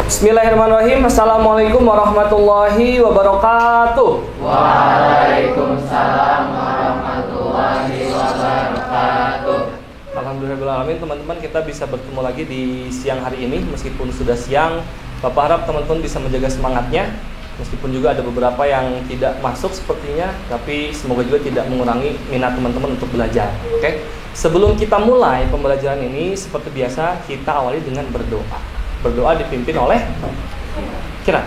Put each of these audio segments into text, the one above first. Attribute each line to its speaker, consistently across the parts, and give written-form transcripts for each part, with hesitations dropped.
Speaker 1: Bismillahirrahmanirrahim. Assalamualaikum warahmatullahi wabarakatuh.
Speaker 2: Waalaikumsalam warahmatullahi wabarakatuh.
Speaker 1: Alhamdulillahirrahmanirrahim, teman-teman, kita bisa bertemu lagi di siang hari ini. Meskipun sudah siang, Bapak harap teman-teman bisa menjaga semangatnya. Meskipun juga ada beberapa yang tidak masuk sepertinya, tapi semoga juga tidak mengurangi minat teman-teman untuk belajar. Oke? Sebelum kita mulai pembelajaran ini, seperti biasa kita awali dengan berdoa. Berdoa dipimpin oleh Kira.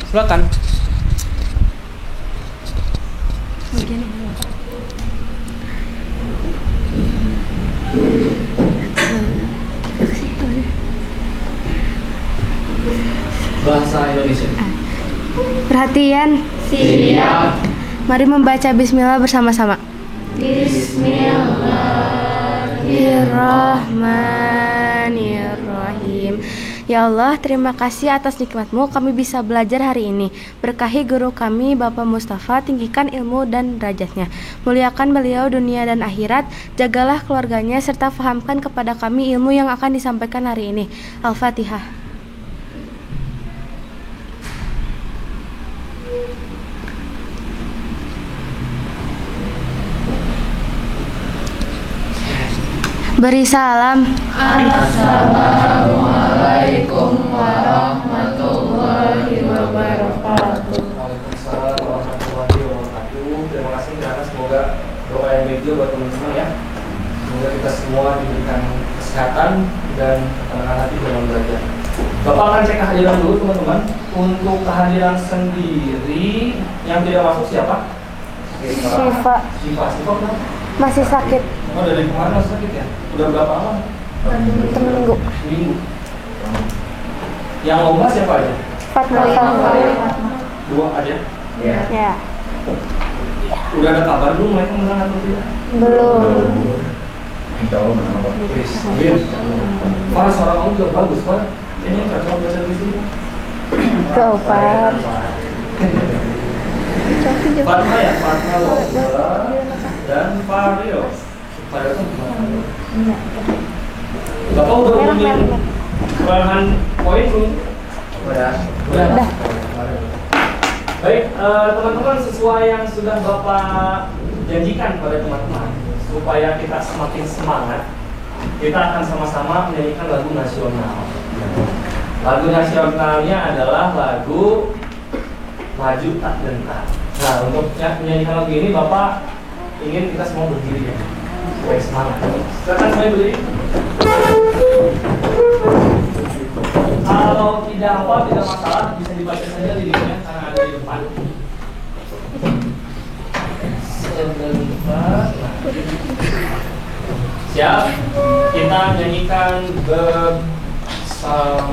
Speaker 1: Silakan. Bahasa Indonesia.
Speaker 3: Perhatian.
Speaker 2: Siap.
Speaker 3: Mari membaca bismillah bersama-sama. Bismillahirrahmanirrahim. Ya Allah, terima kasih atas nikmat-Mu kami bisa belajar hari ini. Berkahi guru kami, Bapak Mustafa, tinggikan ilmu dan derajatnya. Muliakan beliau dunia dan akhirat, jagalah keluarganya, serta fahamkan kepada kami ilmu yang akan disampaikan hari ini. Al-Fatihah. Beri salam.
Speaker 2: Assalamualaikum warahmatullahi wabarakatuh.
Speaker 1: Waalaikumsalam warahmatullahi wabarakatuh. Terima kasih karena semoga doa yang baik juga buat teman-teman ya. Semoga kita semua diberikan kesehatan dan ketenangan hati dalam belajar. Bapak akan cek kehadiran dulu teman-teman. Untuk kehadiran sendiri yang tidak masuk siapa?
Speaker 3: Syifa.
Speaker 1: Syifa kenapa?
Speaker 3: Masih sakit.
Speaker 1: Oh, dari kemarin masih sakit ya? Udah berapa lama?
Speaker 3: Seminggu.
Speaker 1: Seminggu. Yang lomba siapa aja?
Speaker 3: Fatma.
Speaker 1: Dua aja?
Speaker 3: Ya.
Speaker 1: Udah ada kabar belum mereka menang atau tidak?
Speaker 3: Belum.
Speaker 1: Insya Allah menang apa? Amin. Farah, suara kamu juga bagus, Pak. Kayaknya cocok belajar di sini.
Speaker 3: Tuh, Pak.
Speaker 1: Fatma ya? Fatma Lomba dan Fario. Fario itu gimana? Bapak udah punya kekurangan poin belum? Udah. Baik, teman-teman, sesuai yang sudah Bapak janjikan pada teman-teman, supaya kita semakin semangat, kita akan sama-sama menyanyikan lagu nasional. Lagu nasionalnya adalah lagu Maju Tak Gentar. Nah, untuk menyanyikan lagu ini, Bapak ingin kita semua berdiri ya, supaya semangat. Silakan saya berdiri. Kalau tidak apa, tidak masalah, bisa dibaca saja liriknya karena ada di depan. Sebentar. Siap? Kita nyanyikan bersama.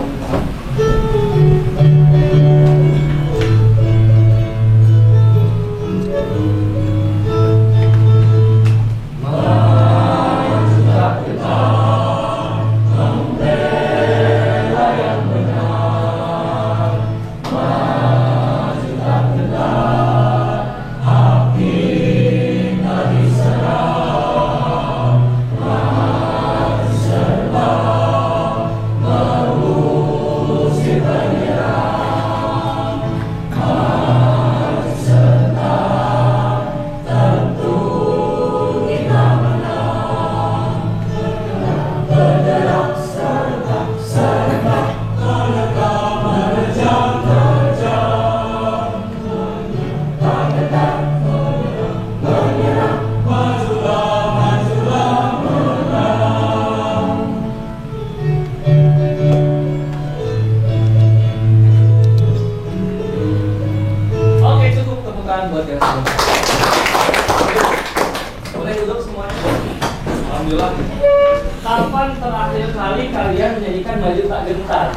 Speaker 1: Kapan terakhir kali kalian menyanyikan Maju Tak Gentar?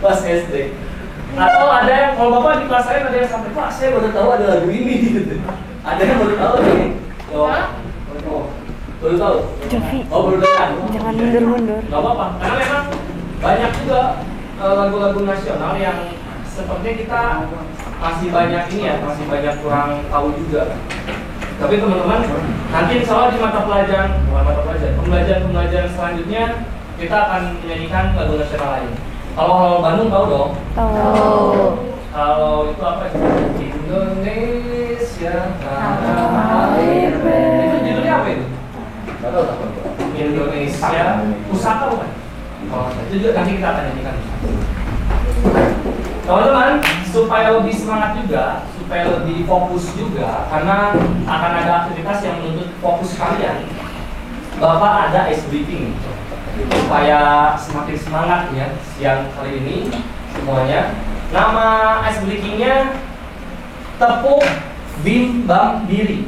Speaker 1: Pas SD. Atau ada yang, kalau Bapak di kelas lain ada yang sampai, Pak, saya baru tahu ada lagu ini gitu. Ada yang baru tahu nih. Baru tahu?
Speaker 3: Jovi.
Speaker 1: Oh, baru tahu.
Speaker 3: Jangan mundur-mundur.
Speaker 1: Gak apa-apa, karena memang banyak juga lagu-lagu nasional yang sepertinya kita masih banyak ini ya, masih banyak kurang tahu juga. Tapi teman-teman, nanti insya Allah di mata pelajaran, bukan mata pelajaran, pembelajaran selanjutnya kita akan menyanyikan lagu nasional lain. Kalau hal Bandung tahu dong?
Speaker 3: Tahu.
Speaker 1: Kalau itu apa? Indonesia tanah air. Itu judulnya apa itu? Indonesia Pusaka bukan? Oh, itu juga nanti kita akan nyanyikan. Teman-teman, supaya lebih semangat juga, supaya lebih fokus juga, karena akan ada aktivitas yang menuntut fokus kalian. Bapak ada ice briefing supaya semakin semangat ya siang kali ini semuanya. Nama ice briefingnya tepuk bim bam diri.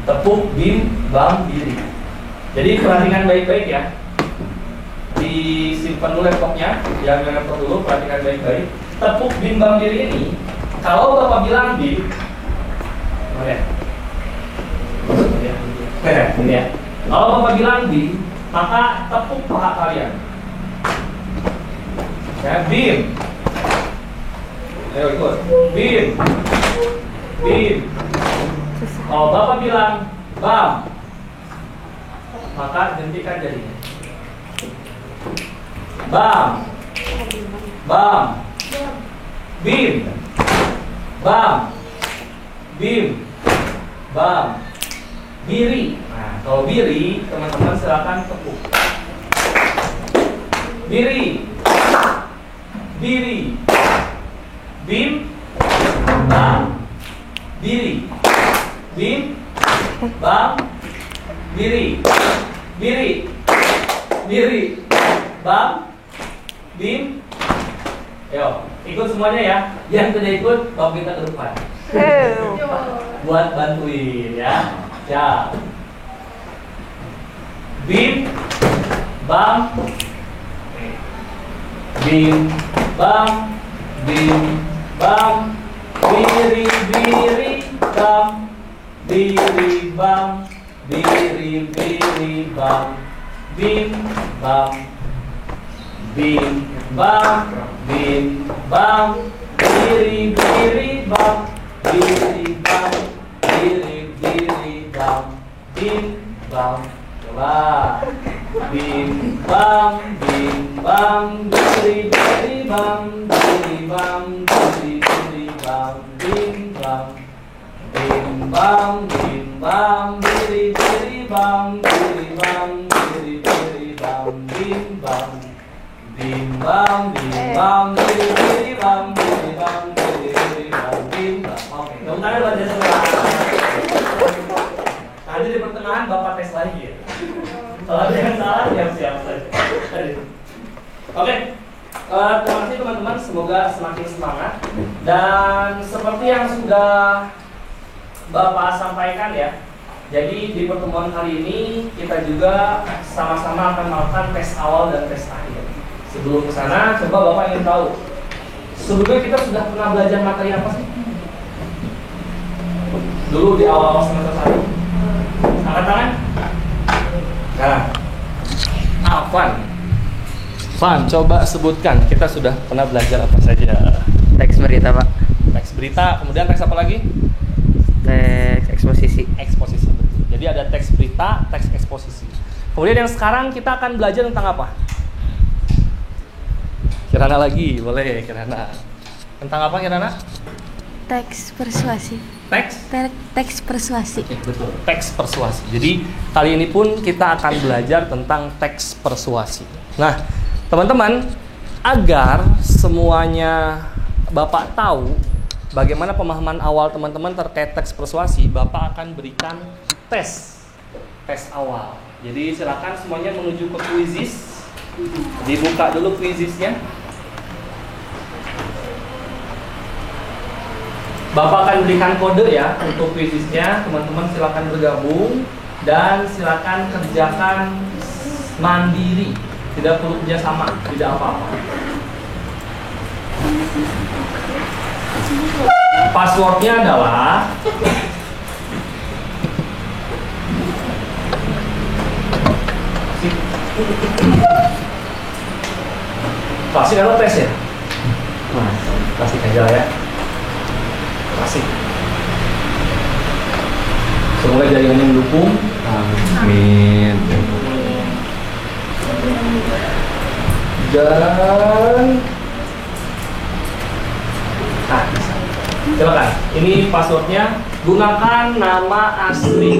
Speaker 1: Tepuk bim bam diri. Jadi perhatikan baik-baik ya. Disimpan dulu laptopnya, jangan laptop dulu, perhatikan baik-baik. Tepuk bim bam diri ini, kalau Bapak bilang bim, ini ya. Kalau Bapak bilang bim, maka tepuk paha kalian. Ya, bim. Ayo ikut. Bim. Bim. Kalau Bapak bilang bam, maka hentikan jarinya. Bam. Bam. Bim. Bam. Bim. Bam. Biri. Nah, kalau biri, teman-teman silakan tepuk. Biri. Biri. Bim. Bam. Biri. Bim. Bam. Biri. Biri. Biri. Bam. Bim. Ayo, ikut semuanya ya. Yang tidak ikut, bawa kita ke depan. Buat bantuin ya. Ya. Bim. Bam. Bim. Bam. Bim. Bam. Biri. Biri. Bam. Biri. Bam. Biri. Biri. Bam. Bim. Bam. Bim. Bam. Bim. Bam. Biri. Biri. Bam. Biri. Bam. Biri. Biri. Bam. Bim. Bam. Coba. Bim. Bam. Bim. Bam. Biri. Biri. Bam. Biri. Bam. Biri. Biri. Bam. Bim. Bam. Bim. Bam. Bim. Bam. Biri. Biri. Bam. Biri. Bam. Biri. Biri. Bam. Bim. Bam. Bim. Bam. Bim. Bam. Biri. Biri. Bam. Biri. Bam. Biri. Biri. Bam. Bim. Bam. Oke, tepuk tangan buat dia semua. Nanti di pertengahan Bapak tes lagi ya. Kalau ada yang salah, siap-siap saja. Oke, terima kasih teman-teman. Semoga semakin semangat. Dan seperti yang sudah Bapak sampaikan ya, jadi di pertemuan hari ini kita juga sama-sama akan melakukan tes awal dan tes akhir. Sebelum ke sana, coba Bapak ingin tahu, sebelumnya kita sudah pernah belajar materi apa sih? Dulu di awal semester 1. Angkat tangan. Nah, Afan. Fan, coba sebutkan, kita sudah pernah belajar apa saja?
Speaker 4: Teks berita, Pak.
Speaker 1: Teks berita, kemudian teks apa lagi?
Speaker 4: Teks eksposisi.
Speaker 1: Eksposisi, betul. Jadi ada teks berita, teks eksposisi. Kemudian yang sekarang kita akan belajar tentang apa? Kirana lagi, boleh Kirana. Tentang apa Kirana?
Speaker 3: Teks persuasi. Teks persuasi.
Speaker 1: Betul, teks persuasi. Jadi kali ini pun kita akan belajar tentang teks persuasi. Nah, teman-teman, agar semuanya Bapak tahu bagaimana pemahaman awal teman-teman terkait teks persuasi, Bapak akan berikan tes awal. Jadi silakan semuanya menuju ke Quizizz. Dibuka dulu Quizzizz-nya. Bapak akan berikan kode ya untuk Quizzizz-nya. Teman-teman silakan bergabung dan silakan kerjakan mandiri. Tidak perlu kerja sama, tidak apa-apa. Passwordnya adalah klasik atau tes ya? Nah, klasik aja ya. Klasik. Semoga jaringannya mendukung.
Speaker 4: Amin.
Speaker 1: Dan nah, silakan. Ini passwordnya. Gunakan nama asli.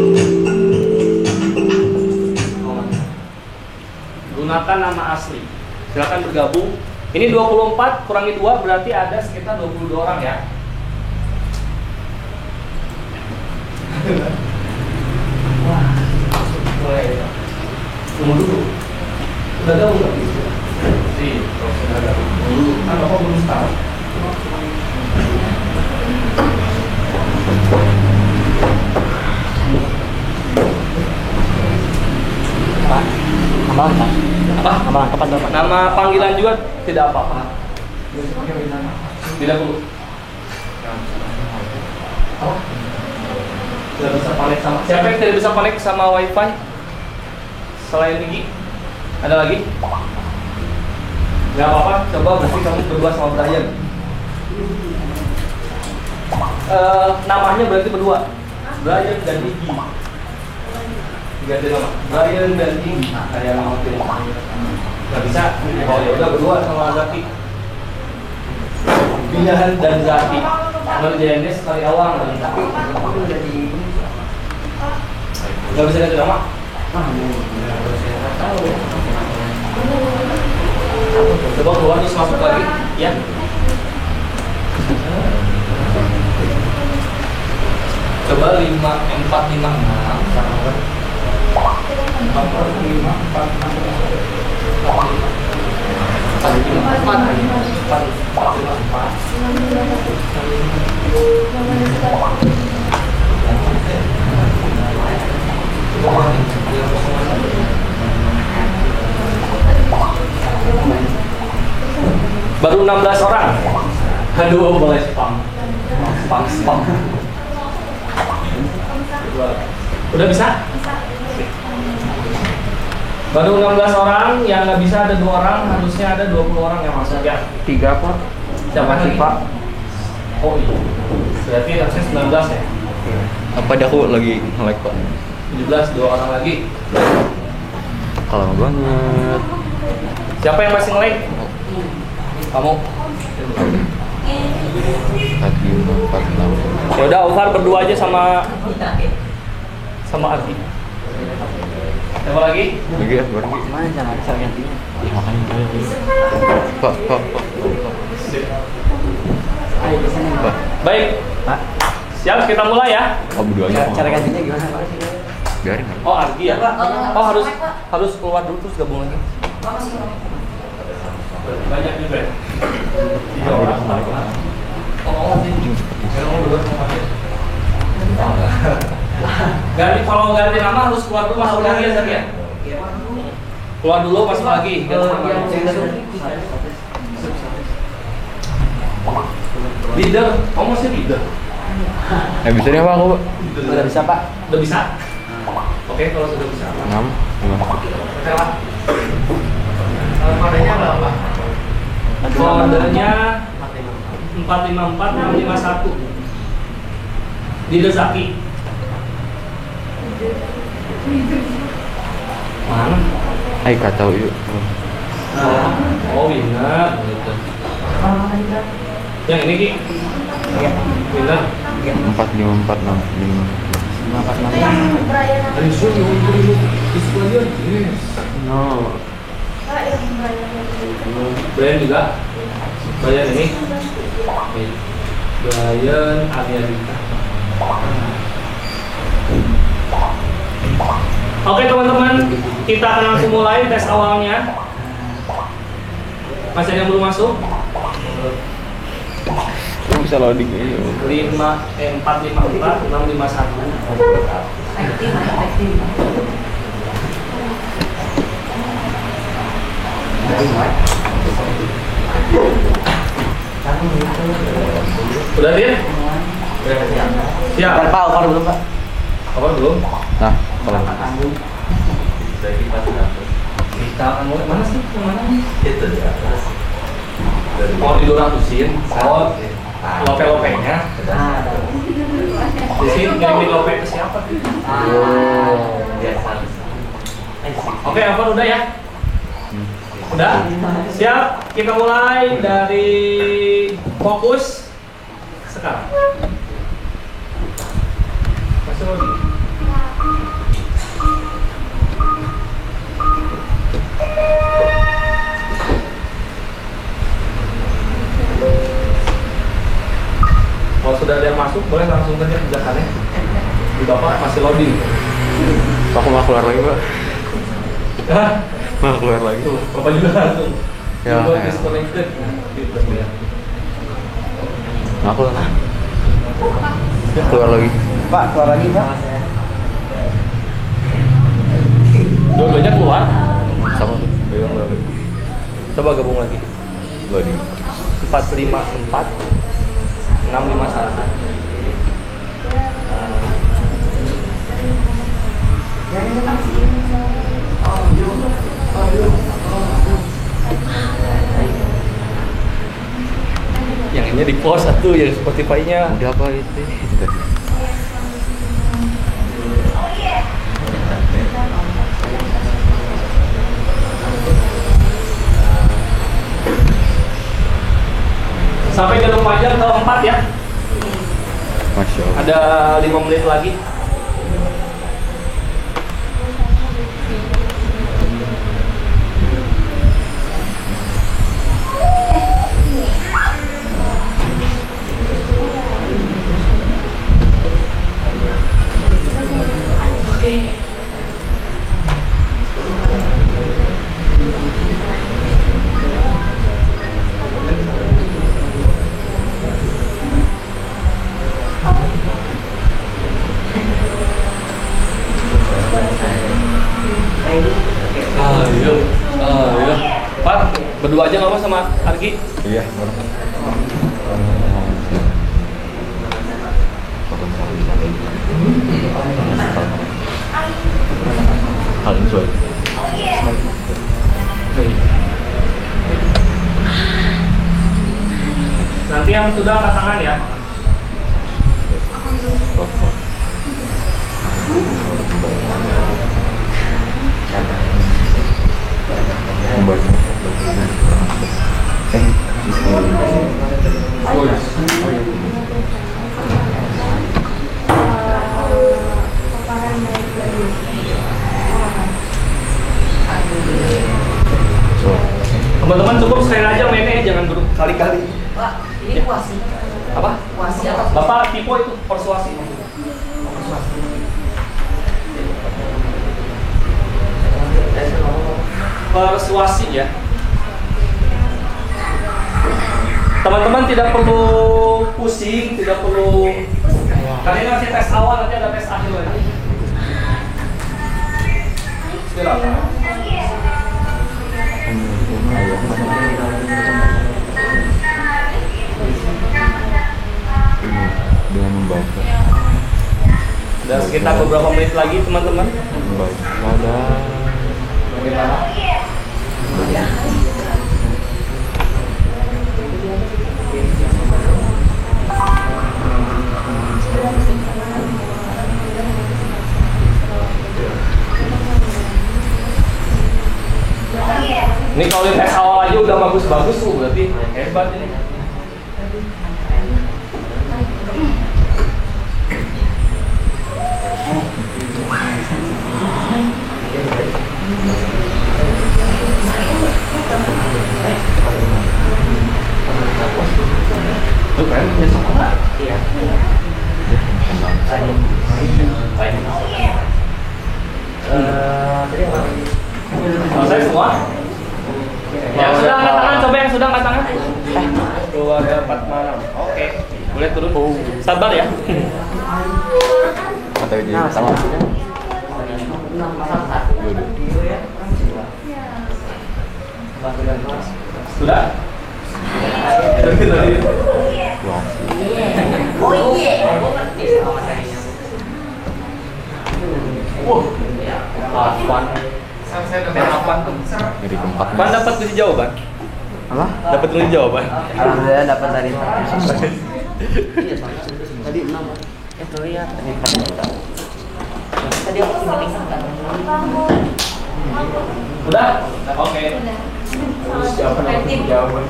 Speaker 1: Gunakan nama asli. Silakan bergabung. Ini 24 kurangi 2 berarti ada sekitar 22 orang ya. Wah, mulai. Tunggu dulu. Udah gabung nggak? Sih, udah gabung. Dulu kan Bapak belum start.
Speaker 4: Pak,
Speaker 1: Apa?
Speaker 4: nama lengkap Bapak?
Speaker 1: Nama panggilan juga tidak apa-apa. Tidak perlu. Oh. Tidak bisa connect sama. Siapa yang tidak bisa connect sama WiFi? Selain Niki? Ada lagi? Gak apa-apa. Coba berarti kamu berdua sama Brian. Namanya berarti berdua. Brian dan Niki. Ganti nama. Brian dan Niki. Kayak nama tim. Gak bisa. Oh ya udah berdua sama Zaki. Pilihan dan Zaki. Ngerjainnya sekali awal. Gak bisa ganti nama? Coba keluar terus masuk lagi, ya. Coba 5, 4, 5, 4. Baru 16 orang. Aduh, boleh spam. Spam. Udah bisa? Baru 16 orang, yang nggak bisa ada 2 orang, harusnya ada 20 orang yang masuk ya.
Speaker 4: 3 Pak.
Speaker 1: Siapa sih Pak? Oh iya. Berarti harusnya 19 ya?
Speaker 5: Apa dah aku lagi nge-like Pak?
Speaker 1: 17, 2 orang lagi.
Speaker 5: Lama banget.
Speaker 1: Siapa yang masih nge-like? Kamu?
Speaker 5: Lagi 46.
Speaker 1: Ya udah, Ovar berdua aja sama Ardi. Siapa lagi?
Speaker 5: Lagi ya, baru lagi.
Speaker 4: Mana jangan bisa gantinya?
Speaker 5: Ih, makanya Pak.
Speaker 4: Ayo di sana.
Speaker 5: Pak.
Speaker 1: Baik.
Speaker 4: Pak,
Speaker 1: Siap, kita mulai ya.
Speaker 5: Oh, berdua aja.
Speaker 4: cara gantinya gimana Pak?
Speaker 5: Biarin.
Speaker 1: Oh, Ardi ya? Oh, harus keluar dulu terus gabung lagi. Banyak juga ya? 3 orang. Oh, ganti, kalau ganti nama harus keluar dulu masuk lagi ya, Zaki ya? Keluar dulu masuk lagi. Leader, kamu masih leader?
Speaker 5: Bisa nih Pak aku Pak.
Speaker 4: Udah bisa Pak?
Speaker 1: Udah bisa? Oke, kalau sudah bisa.
Speaker 5: 6, 5.
Speaker 1: Oke lah. Kodenya berapa? Kodenya 454651. Leader Zaki. Mana?
Speaker 5: Ayo kata yuk.
Speaker 1: Oh, winner gitu. Yang ini Ki?
Speaker 4: Iya.
Speaker 1: Winner.
Speaker 5: 4, 5, 4, 6, 5.
Speaker 4: 5, 4, 6.
Speaker 1: Are you sure you want to do this pelajar? Yes.
Speaker 5: No.
Speaker 1: Brian juga. Brian ini. Brian Ariadita. Oke teman-teman, kita akan langsung mulai tes awalnya. Masih ada yang belum masuk?
Speaker 5: Kamu bisa loading aja.
Speaker 1: 454 651. Udah Din? Siap.
Speaker 4: Pak, Ovar belum Pak?
Speaker 1: Apa belum?
Speaker 5: Nah, kalau
Speaker 1: Kita akan mulai mana sih? Yang mana? Itu di atas. Oh, di 200-in. Oh, lope-lopenya.
Speaker 4: Nah,
Speaker 1: Di sini ngirimin lope ke siapa?
Speaker 4: biasa.
Speaker 1: Oke, apa udah ya? Udah? Siap? Kita mulai dari fokus sekarang. Masih lagi. Kalau sudah ada yang masuk, boleh langsung saja pijakannya. Di Bapak masih loading.
Speaker 5: Aku mau keluar lagi, Pak.
Speaker 1: Hah?
Speaker 5: Mau keluar lagi.
Speaker 1: Tuh, Bapak juga langsung.
Speaker 5: Ya,
Speaker 1: Juga
Speaker 5: ya.
Speaker 1: disconnected. Gitu ya.
Speaker 5: Aku lah. Ya, keluar lagi.
Speaker 4: Pak, keluar lagi, Pak.
Speaker 1: Dua-duanya keluar.
Speaker 5: Sama tuh. Pegang lagi.
Speaker 1: Coba gabung lagi.
Speaker 5: Loading.
Speaker 1: 454 651. Yang ini di post satu, yang Spotify-nya.
Speaker 5: Udah apa itu?
Speaker 1: Sampai jalur panjang ke 4 ya.
Speaker 5: Masya Allah.
Speaker 1: Ada 5 menit lagi. Ayo, ayo. Pak, berdua aja nggak apa sama Argi?
Speaker 5: Iya, baru. Hal ini suai.
Speaker 1: Nanti yang sudah angkat tangan ya. Teman-teman cukup sekali aja mainnya, jangan berkali-kali.
Speaker 2: Pak, ini kuasi.
Speaker 1: Apa?
Speaker 2: Kuasi apa?
Speaker 1: Bapak tipe itu persuasi. Persuasi ya. Teman-teman tidak perlu pusing, tidak perlu. Kalian masih tes awal, nanti ada tes akhir lagi. Silakan.
Speaker 5: Dengan membaca.
Speaker 1: Dan sekitar beberapa menit lagi teman-teman.
Speaker 5: Membaca dan
Speaker 1: Bagaimana? Ini kalau di tes awal aja udah bagus-bagus tuh, berarti hebat ini. Tuh kan, besok enggak? Iya. Selesai semua? Yang sudah angkat tangan, coba yang sudah angkat tangan. Keluarga Fatma. Oke, boleh turun. Sabar ya.
Speaker 5: atau ini sama.
Speaker 1: Sudah?
Speaker 5: Wow.
Speaker 2: Oh iya.
Speaker 1: Afwan. Afwan tuh.
Speaker 5: Jadi keempat.
Speaker 1: Afwan dapat kunci jawaban.
Speaker 4: Apa?
Speaker 1: Dapat kunci jawaban.
Speaker 4: Alhamdulillah dapat dari
Speaker 2: Tadi 6. Itu lihat tadi 4. Tadi aku tinggal kan.
Speaker 1: Udah? Oke. Siapa yang jawab?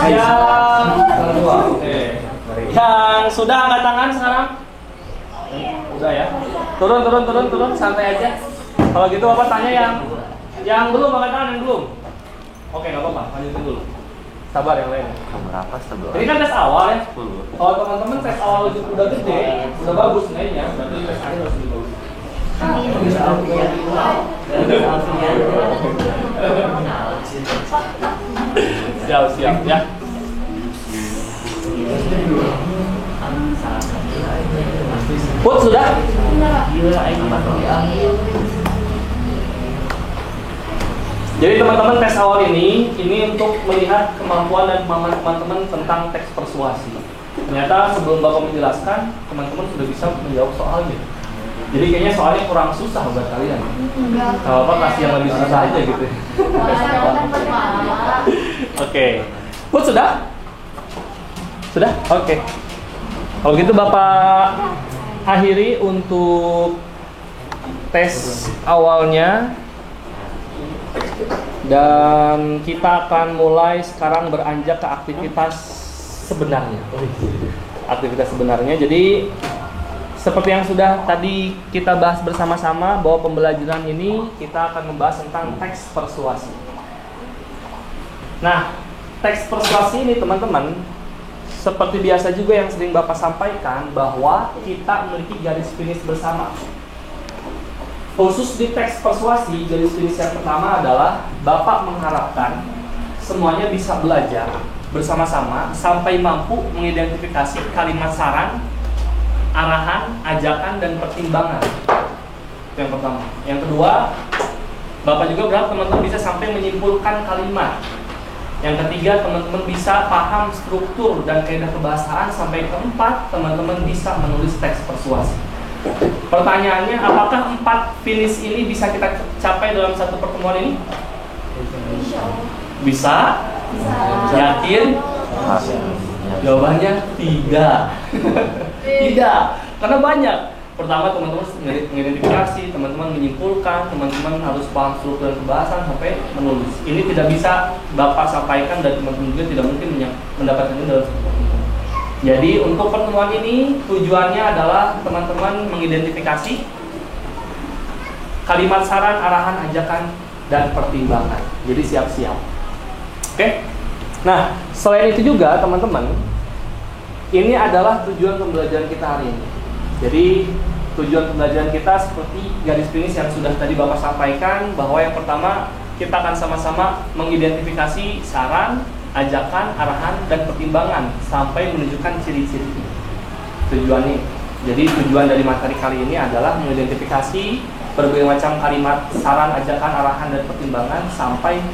Speaker 1: Yang kedua. Oke. Yang sudah angkat tangan sekarang? Udah ya. Turun, santai aja. Kalau gitu Bapak tanya yang belum angkat tangan, yang belum. Oke, nggak apa-apa, lanjutin dulu. Sabar yang lain.
Speaker 5: Nomor apa sebelah?
Speaker 1: Ini kan tes awal ya. Kalau teman-teman tes awal udah gede, udah bagus nilainya, berarti tes akhir harus lebih bagus. Siap ya. Put sudah? Jadi teman-teman tes awal ini untuk melihat kemampuan dan pemahaman teman-teman tentang teks persuasi. Ternyata sebelum Bapak menjelaskan, teman-teman sudah bisa menjawab soalnya. Jadi kayaknya soalnya kurang susah buat kalian. Kalau Bapak kasih yang lebih susah aja gitu. Oke. Put sudah? Sudah? Oke. Kalau gitu Bapak akhiri untuk tes awalnya. Dan kita akan mulai sekarang beranjak ke aktivitas sebenarnya. Aktivitas sebenarnya. Jadi seperti yang sudah tadi kita bahas bersama-sama, bahwa pembelajaran ini kita akan membahas tentang teks persuasi. Nah, teks persuasi ini teman-teman, seperti biasa juga yang sering Bapak sampaikan, bahwa kita memiliki garis finish bersama. Khusus di teks persuasi, garis finish yang pertama adalah Bapak mengharapkan semuanya bisa belajar bersama-sama sampai mampu mengidentifikasi kalimat saran, arahan, ajakan, dan pertimbangan. Itu yang pertama. Yang kedua, Bapak juga berharap teman-teman bisa sampai menyimpulkan kalimat. Yang ketiga, teman-teman bisa paham struktur dan kaidah kebahasaan. Sampai keempat, teman-teman bisa menulis teks persuasi. Pertanyaannya, apakah 4 finish ini bisa kita capai dalam satu pertemuan ini? Bisa? Yakin? Jawabannya tidak. Tidak, karena banyak. Pertama, teman-teman mengidentifikasi, teman-teman menyimpulkan, teman-teman harus paham struktur dan kebahasan sampai menulis. Ini tidak bisa Bapak sampaikan dan teman-teman juga tidak mungkin mendapatkannya dalam satu pertemuan. Jadi untuk pertemuan ini tujuannya adalah teman-teman mengidentifikasi kalimat saran, arahan, ajakan, dan pertimbangan. Jadi siap-siap. Oke? Nah, selain itu juga teman-teman, ini adalah tujuan pembelajaran kita hari ini. Jadi tujuan pembelajaran kita seperti garis finish yang sudah tadi Bapak sampaikan, bahwa yang pertama kita akan sama-sama mengidentifikasi saran, ajakan, arahan, dan pertimbangan sampai menunjukkan ciri-ciri. Tujuannya. Jadi tujuan dari materi kali ini adalah mengidentifikasi berbagai macam kalimat saran, ajakan, arahan, dan pertimbangan sampai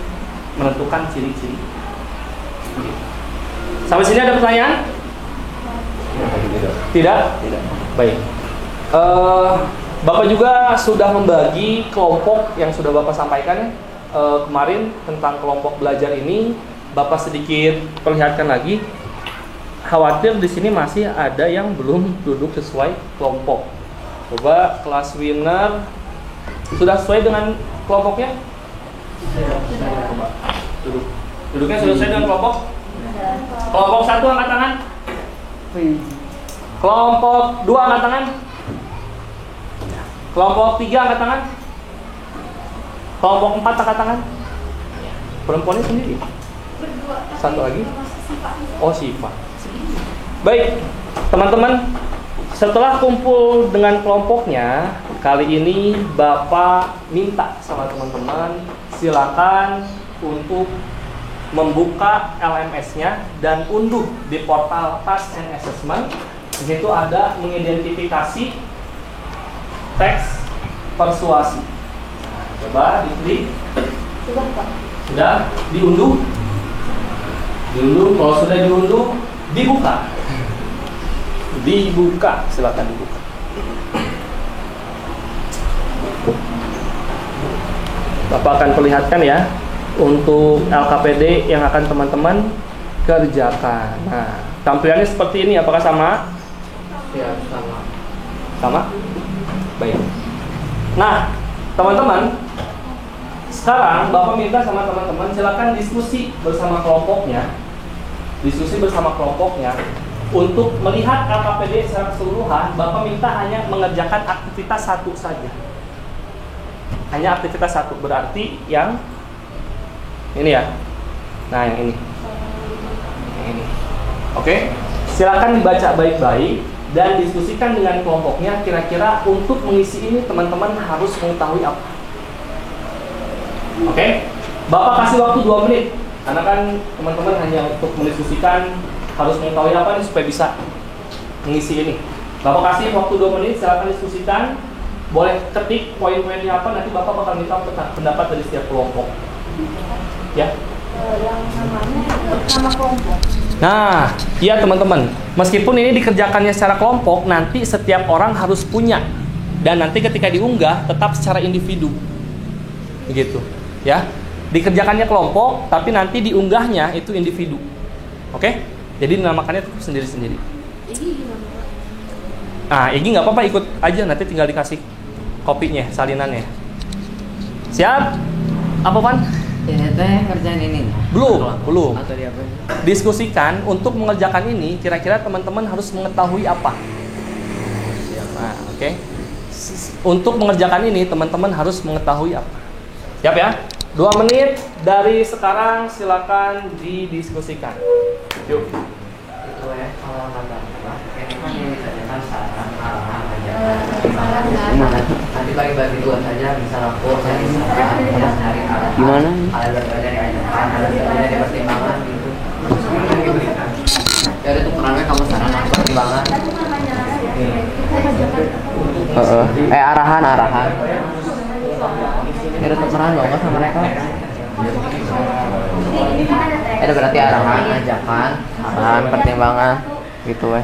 Speaker 1: menentukan ciri-ciri. Sampai sini ada pertanyaan? Tidak? Tidak. Baik. Bapak juga sudah membagi kelompok yang sudah Bapak sampaikan kemarin tentang kelompok belajar ini. Bapak sedikit perlihatkan lagi. Khawatir di sini masih ada yang belum duduk sesuai kelompok. Coba kelas winner sudah sesuai dengan kelompoknya? Coba duduk. Duduknya sudah sesuai dengan kelompok? Kelompok 1 angkat tangan. Kelompok 2 angkat tangan. Kelompok 3 angkat tangan. Kelompok 4 angkat tangan. Perempuannya sendiri. Satu lagi. Oh, Siva. Baik, teman-teman, setelah kumpul dengan kelompoknya, kali ini Bapak minta sama teman-teman silakan untuk membuka LMS-nya dan unduh di portal Task and Assessment. Di situ ada mengidentifikasi teks persuasi. Coba diklik. Sudah diunduh. Kalau sudah diunduh, dibuka. Silakan dibuka. Bapak akan perlihatkan ya untuk LKPD yang akan teman-teman kerjakan. Nah, tampilannya seperti ini. Apakah sama? Ya, sama. Sama? Baik. Nah, teman-teman, Sekarang Bapak minta sama teman-teman silakan diskusi bersama kelompoknya. Diskusi bersama kelompoknya untuk melihat LKPD secara keseluruhan. Bapak minta hanya mengerjakan aktivitas satu saja. Hanya aktivitas satu, berarti yang ini ya. Nah, yang ini. Yang ini. Oke. Silakan dibaca baik-baik dan diskusikan dengan kelompoknya kira-kira untuk mengisi ini teman-teman harus mengetahui apa. Oke. Bapak kasih waktu 2 menit. Karena kan teman-teman hanya untuk mendiskusikan harus mengetahui apa nih supaya bisa mengisi ini. Bapak kasih waktu 2 menit, silakan diskusikan. Boleh ketik poin-poinnya apa, nanti Bapak bakal minta pendapat dari setiap kelompok. Ya.
Speaker 3: Yang namanya itu nama kelompok.
Speaker 1: Nah, iya teman-teman. Meskipun ini dikerjakannya secara kelompok, nanti setiap orang harus punya. Dan nanti ketika diunggah tetap secara individu. Begitu, ya. Dikerjakannya kelompok, tapi nanti diunggahnya itu individu. Oke? Jadi dinamakannya sendiri-sendiri. Nah, Igi nggak apa-apa, ikut aja, nanti tinggal dikasih kopinya, salinannya. Siap? Apa, Pan?
Speaker 4: Ini teh kerjaan ini.
Speaker 1: Belum.
Speaker 4: Atau di apa?
Speaker 1: Diskusikan untuk mengerjakan ini, kira-kira teman-teman harus mengetahui apa. Nah, oke. Untuk mengerjakan ini, teman-teman harus mengetahui apa. Siap ya? 2 menit dari sekarang, silakan didiskusikan. Yuk.
Speaker 4: Itu ya, kalau kata ini kan ini saja kan saran arahan aja. Nanti bagi-bagi 2 saja, misal aku cari saran, cari arahan. Gimana? Ada dari ajakan, ada dari pertimbangan gitu. Ya udah tukerannya kamu saran aku pertimbangan. Arahan. Ya udah tukeran bawa sama mereka. Ada berarti arahan, ajakan, arahan, pertimbangan, gitu ya.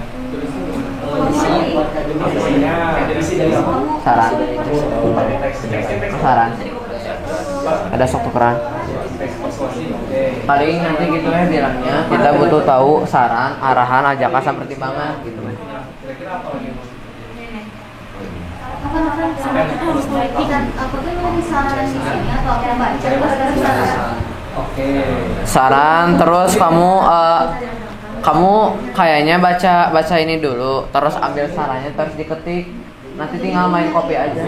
Speaker 4: Saran. Ada sok tukeran. Paling nanti gitu ya bilangnya. Kita butuh tahu saran, arahan, ajakan, sama pertimbangan, gitu ya. Saran terus kamu kayaknya baca ini dulu, terus ambil sarannya, terus diketik, nanti tinggal main copy aja.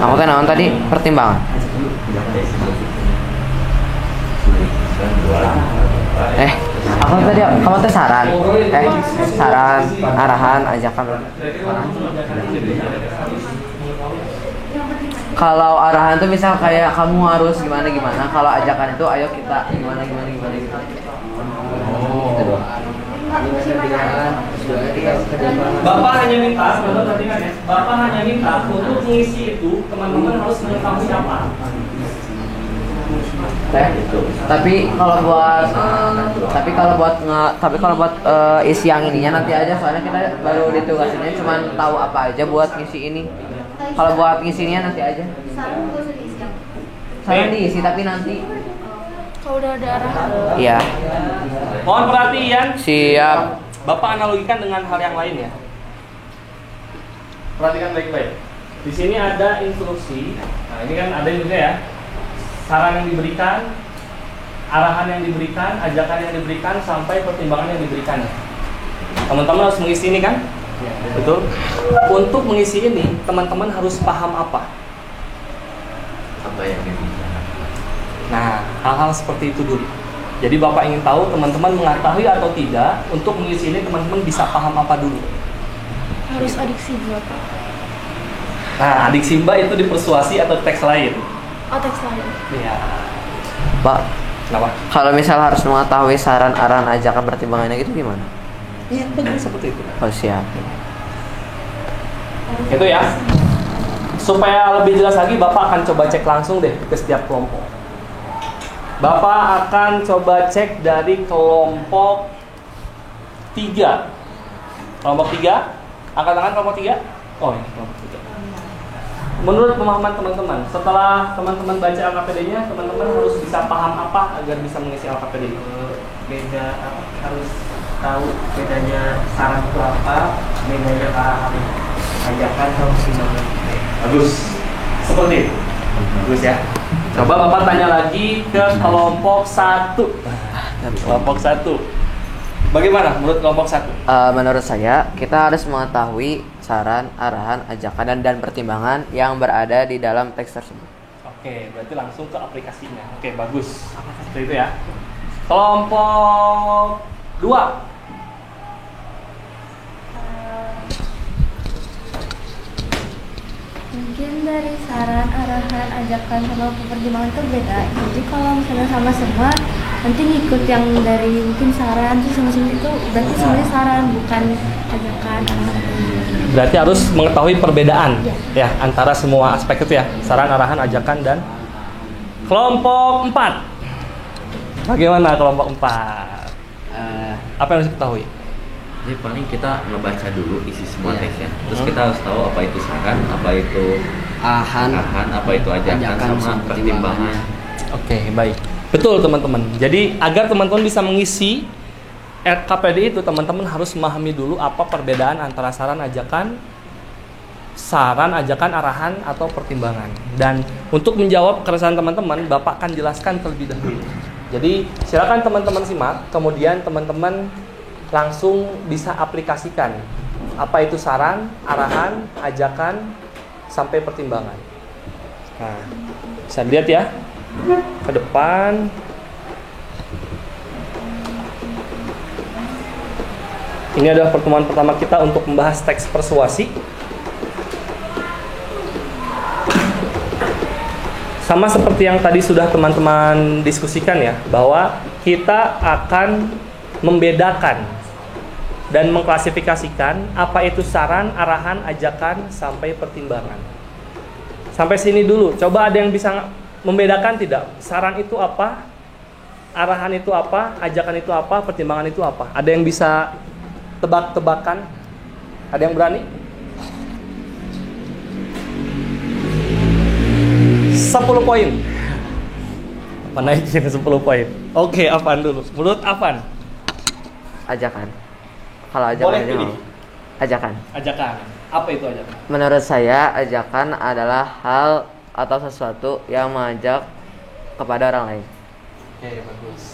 Speaker 4: Aku teh naon tadi pertimbangan. Aku tadi kamu teh saran. Saran, arahan, ajakan. Kalau arahan tuh misal kayak kamu harus gimana, kalau ajakan itu ayo kita gimana gitu.
Speaker 1: Bapak hanya minta, Bapak hanya minta untuk mengisi itu teman-teman harus mengetahui apa.
Speaker 4: Tapi kalau buat isi yang ininya nanti aja, soalnya kita baru ditugasinnya cuma tahu apa aja buat ngisi ini. Kalau buat ngisinya nanti aja. Saran diisi tapi nanti.
Speaker 3: Kalau udah ada arahan.
Speaker 4: Iya.
Speaker 1: Mohon perhatian.
Speaker 4: Siap.
Speaker 1: Bapak analogikan dengan hal yang lain ya. Perhatikan baik-baik. Di sini ada instruksi. Nah, ini kan ada juga ya. Saran yang diberikan, arahan yang diberikan, ajakan yang diberikan, sampai pertimbangan yang diberikan. Teman-teman harus mengisi ini kan? Ya, betul. Untuk mengisi ini, teman-teman harus paham apa?
Speaker 5: Apa yang dibicarakan?
Speaker 1: Nah, hal-hal seperti itu dulu. Jadi Bapak ingin tahu teman-teman mengetahui atau tidak. Untuk mengisi ini teman-teman bisa paham apa dulu?
Speaker 3: Harus adiksi Bapak.
Speaker 1: Nah, adik Simba itu dipersuasi atau teks lain?
Speaker 3: Oh, teks lain.
Speaker 1: Iya.
Speaker 4: Pak,
Speaker 1: Kenapa?
Speaker 4: kalau misal harus mengetahui saran, arahan, ajakan, pertimbangannya gitu gimana?
Speaker 1: Iya, betul seperti itu.
Speaker 4: Oh siap.
Speaker 1: Itu ya. Supaya lebih jelas lagi, Bapak akan coba cek langsung deh ke setiap kelompok. Bapak akan coba cek dari kelompok 3. Kelompok 3, angkat tangan kelompok 3. Oh, ini kelompok 3. Menurut pemahaman teman-teman, setelah teman-teman baca LKPD-nya, teman-teman harus bisa paham apa agar bisa mengisi LKPD? Beda harus
Speaker 6: tahu bedanya saran itu apa, bedanya arahan ajakan sama pertimbangan.
Speaker 1: Bagus. Seperti itu. Bagus ya. Coba Bapak tanya lagi ke kelompok 1. Kelompok 1. Bagaimana menurut kelompok 1?
Speaker 4: Menurut saya, kita harus mengetahui saran, arahan, ajakan, dan pertimbangan yang berada di dalam teks tersebut.
Speaker 1: Oke, berarti langsung ke aplikasinya. Oke, bagus. Seperti itu ya. Kelompok 2.
Speaker 3: Mungkin dari saran, arahan, ajakan sama pertimbangan itu beda. Jadi kalau misalnya sama semua, nanti ngikut yang dari mungkin saran terus sama-sama itu berarti semuanya saran bukan ajakan, arahan.
Speaker 1: Berarti harus mengetahui perbedaan ya antara semua aspek itu ya. Saran, arahan, ajakan, dan kelompok 4. Bagaimana kelompok 4? Apa yang harus diketahui?
Speaker 5: Jadi paling kita ngebaca dulu isi semua teksnya. Terus kita harus tahu apa itu saran, apa itu arahan, apa itu ajakan sama pertimbangan.
Speaker 1: Oke, baik. Betul teman-teman. Jadi agar teman-teman bisa mengisi RKPD itu, teman-teman harus memahami dulu apa perbedaan antara saran, ajakan, arahan, atau pertimbangan. Dan untuk menjawab keresahan teman-teman, Bapak akan jelaskan terlebih dahulu. Jadi silakan teman-teman simak, kemudian teman-teman langsung bisa aplikasikan apa itu saran, arahan, ajakan, sampai pertimbangan. Nah, bisa lihat ya ke depan. Ini adalah pertemuan pertama kita untuk membahas teks persuasi. Sama seperti yang tadi sudah teman-teman diskusikan ya, bahwa kita akan membedakan dan mengklasifikasikan apa itu saran, arahan, ajakan, sampai pertimbangan. Sampai sini dulu. Coba ada yang bisa membedakan tidak? Saran itu apa? Arahan itu apa? Ajakan itu apa? Pertimbangan itu apa? Ada yang bisa tebak-tebakan? Ada yang berani? 10 poin. Apa naikin 10 poin? Oke, Afan dulu. Menurut Afan?
Speaker 4: Ajakan. Kalau ajakan
Speaker 1: Boleh
Speaker 4: aja
Speaker 1: pilih.
Speaker 4: mau. Ajakan.
Speaker 1: Ajakan. Apa itu ajakan?
Speaker 4: Menurut saya, ajakan adalah hal atau sesuatu yang mengajak kepada orang lain.
Speaker 1: Oke, bagus.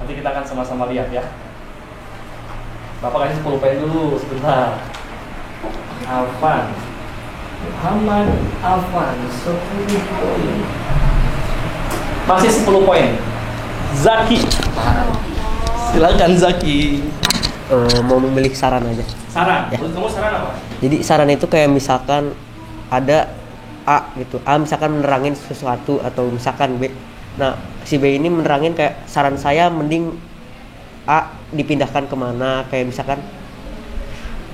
Speaker 1: Nanti kita akan sama-sama lihat ya. Bapak kasih 10 poin dulu sebentar. Afan. Muhammad Afan 10 poin. Masih 10 poin. Zaki. Silakan Zaki.
Speaker 6: Mau memilih saran aja.
Speaker 1: Saran.
Speaker 6: Ya.
Speaker 1: Menurut kamu saran apa?
Speaker 6: Jadi saran itu kayak misalkan ada A gitu. A misalkan menerangin sesuatu atau misalkan B. Nah, si B ini menerangin kayak saran saya mending A dipindahkan kemana, kayak misalkan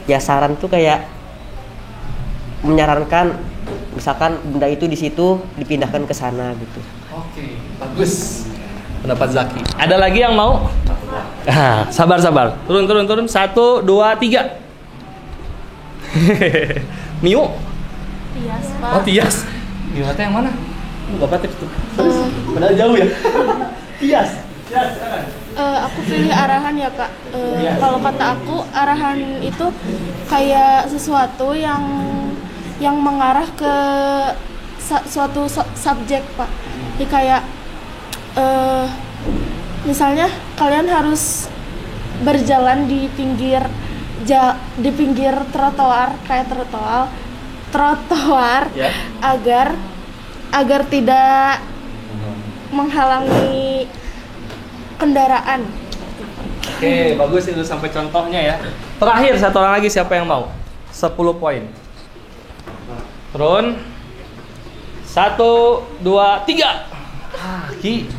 Speaker 6: ya saran tuh kayak menyarankan misalkan benda itu di situ dipindahkan ke sana gitu.
Speaker 1: Oke, bagus. Pendapat Zaki. Ada lagi yang mau? Sabar. Turun. 1, 2, 3. Mio.
Speaker 3: Tias, Pak.
Speaker 1: Oh, Tias. Gimana yang mana? Bapak tips tuh. Padahal jauh ya. Tias, silakan.
Speaker 3: Aku pilih arahan ya Kak.
Speaker 1: Iya.
Speaker 3: Kalau kata aku arahan itu kayak sesuatu yang mengarah ke suatu subjek Pak. Jadi kayak misalnya kalian harus berjalan di pinggir trotoar kayak trotoar
Speaker 1: Ya.
Speaker 3: agar tidak menghalangi kendaraan.
Speaker 1: Oke, bagus itu sampai contohnya ya. Terakhir satu orang lagi, siapa yang mau? 10 poin. Turun. 1, 2, 3. Ki.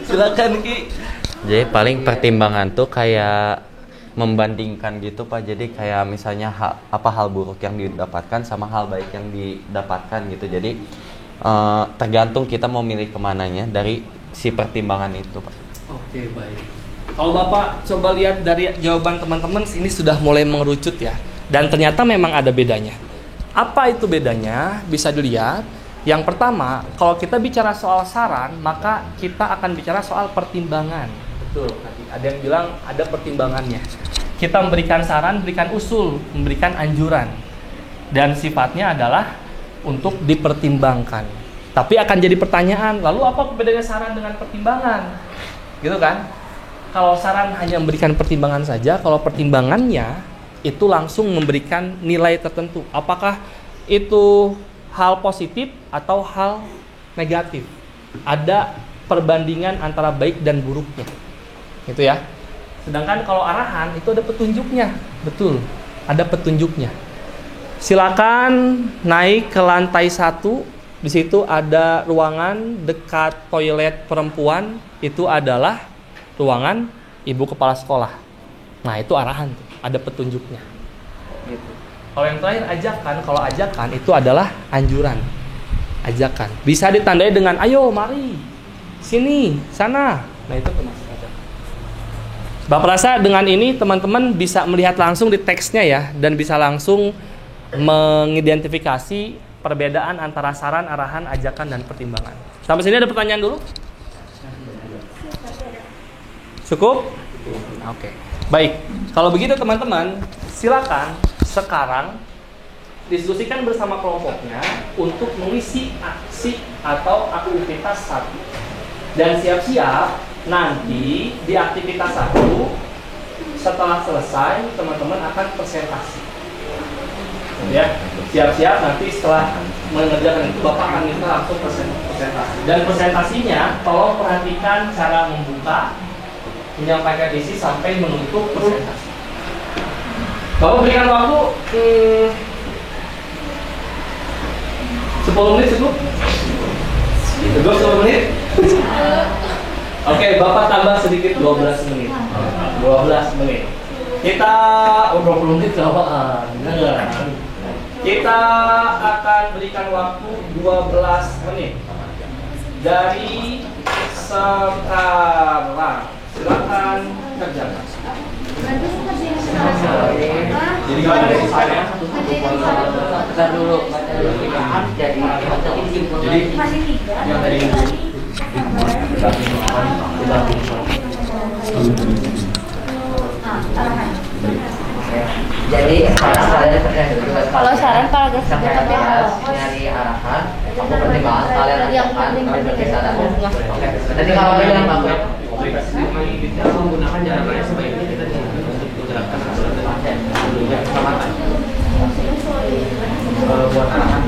Speaker 1: Silakan Ki.
Speaker 5: Jadi paling pertimbangan tuh kayak membandingkan gitu Pak. Jadi kayak misalnya hal buruk yang didapatkan sama hal baik yang didapatkan gitu. Jadi tergantung kita mau milih kemananya dari si pertimbangan itu Pak.
Speaker 1: Oke, baik. Kalau Bapak coba lihat dari jawaban teman-teman, ini sudah mulai mengerucut ya. Dan ternyata memang ada bedanya. Apa itu bedanya? Bisa dilihat. Yang pertama, kalau kita bicara soal saran, maka kita akan bicara soal pertimbangan. Betul, ada yang bilang ada pertimbangannya. Kita memberikan saran, memberikan usul, memberikan anjuran, dan sifatnya adalah untuk dipertimbangkan. Tapi akan jadi pertanyaan, lalu apa bedanya saran dengan pertimbangan? Gitu kan? Kalau saran hanya memberikan pertimbangan saja, kalau pertimbangannya itu langsung memberikan nilai tertentu. Apakah itu hal positif atau hal negatif? Ada perbandingan antara baik dan buruknya. Gitu ya. Sedangkan kalau arahan itu ada petunjuknya. Betul, ada petunjuknya. Silakan naik ke lantai 1. Di situ ada ruangan dekat toilet perempuan. Itu adalah ruangan ibu kepala sekolah. Nah, itu arahan tuh, ada petunjuknya. Gitu. Kalau yang terakhir ajakan, kalau ajakan itu adalah anjuran. Ajakan. Bisa ditandai dengan ayo, mari. Sini, sana. Nah, itu termasuk ajakan. Bapak rasa dengan ini teman-teman bisa melihat langsung di teksnya ya, dan bisa langsung mengidentifikasi perbedaan antara saran, arahan, ajakan, dan pertimbangan. Sampai sini ada pertanyaan dulu? Cukup? Oke. Baik. Kalau begitu teman-teman, silakan sekarang diskusikan bersama kelompoknya untuk mengisi aksi atau aktivitas 1. Dan siap-siap nanti di aktivitas 1 setelah selesai teman-teman akan presentasi. Ya, siap-siap nanti setelah mengerjakan itu Bapak akan minta langsung presentasi. Dan presentasinya tolong perhatikan cara membuka, menyampaikan isi sampai menutup presentasi. Bapak berikan waktu 10 menit cukup? Cukup 10 menit? Oke, Bapak tambah sedikit 12 menit. 12 menit. Kita 20 menit Bapak. Kita akan berikan waktu 12 menit dari sekarang. Silakan kerjakan. Jadi kalau ada desainnya
Speaker 4: Bentar dulu, jadi
Speaker 1: yang tadi
Speaker 4: jadi sekarang kalian kerjain dulu.
Speaker 3: Kalau saran paragraf
Speaker 4: sampai nyari arahan, aku pertimbangan kalian ajakan, kalian berarti saran. Oke, nanti kalau ada yang bagus
Speaker 1: kita menggunakan jalan lain sebaiknya kita menggerakkan buat arahan.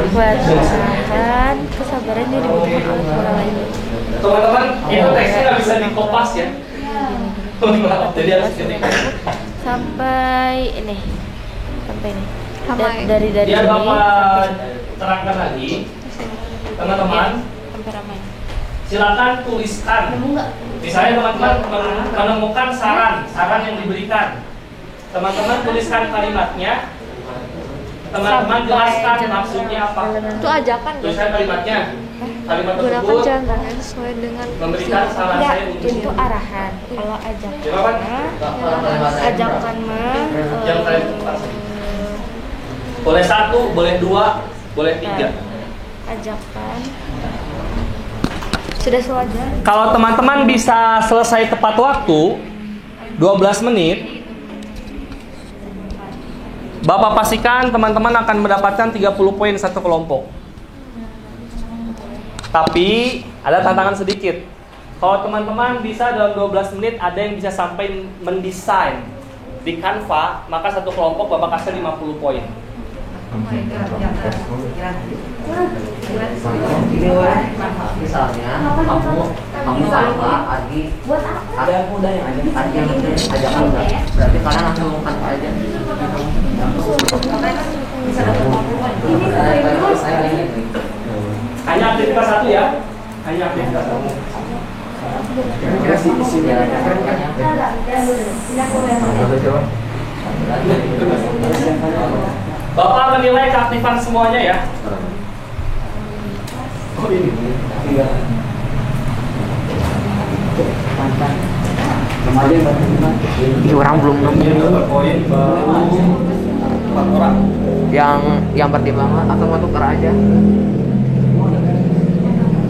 Speaker 3: Buat arahan, kesabaran jadi bukan orang lain.
Speaker 1: Teman-teman, itu teksnya nggak bisa dikopas ya. Jadi harus ketik.
Speaker 3: Sampai ini. Dari
Speaker 1: Biar
Speaker 3: ini.
Speaker 1: Bapak terangkan lagi, teman-teman.
Speaker 3: Sampai ramai.
Speaker 1: Silakan tuliskan. Misalnya teman-teman menemukan saran yang diberikan. Teman-teman tuliskan kalimatnya. Teman-teman jelaskan maksudnya apa.
Speaker 7: Itu ajakan deh.
Speaker 1: Tuliskan kalimatnya. Kalimat
Speaker 7: Gunakan
Speaker 1: tersebut
Speaker 7: jalan tangan sesuai dengan
Speaker 1: memberikan saran
Speaker 3: Enggak,
Speaker 1: saya untuk
Speaker 3: itu arahan. Kalau ajakan
Speaker 1: Silakan.
Speaker 3: ajakan mah
Speaker 1: Yang saya tempat. Boleh 1, boleh 2, boleh 3.
Speaker 3: ajakan sudah sewajar.
Speaker 1: Kalau teman-teman bisa selesai tepat waktu 12 menit, Bapak pastikan teman-teman akan mendapatkan 30 poin satu kelompok. Tapi ada tantangan sedikit. Kalau teman-teman bisa dalam 12 menit ada yang bisa sampai mendesain di Canva, maka satu kelompok Bapak kasih 50 poin.
Speaker 4: misalnya kamu sama Adi ada yang muda yang ajakan enggak, berarti kalian langsung ngomongkan aja.
Speaker 1: Hanya aktivitas 1 ya. Hanya aktivitas 1.
Speaker 4: Kira-kira sih isi
Speaker 1: Bapak menilai keaktifan semuanya ya. Oh ini.
Speaker 4: Ini orang belum nemu.
Speaker 1: Poin baru 4 orang.
Speaker 4: Yang pertimbangan atau mau tukar aja?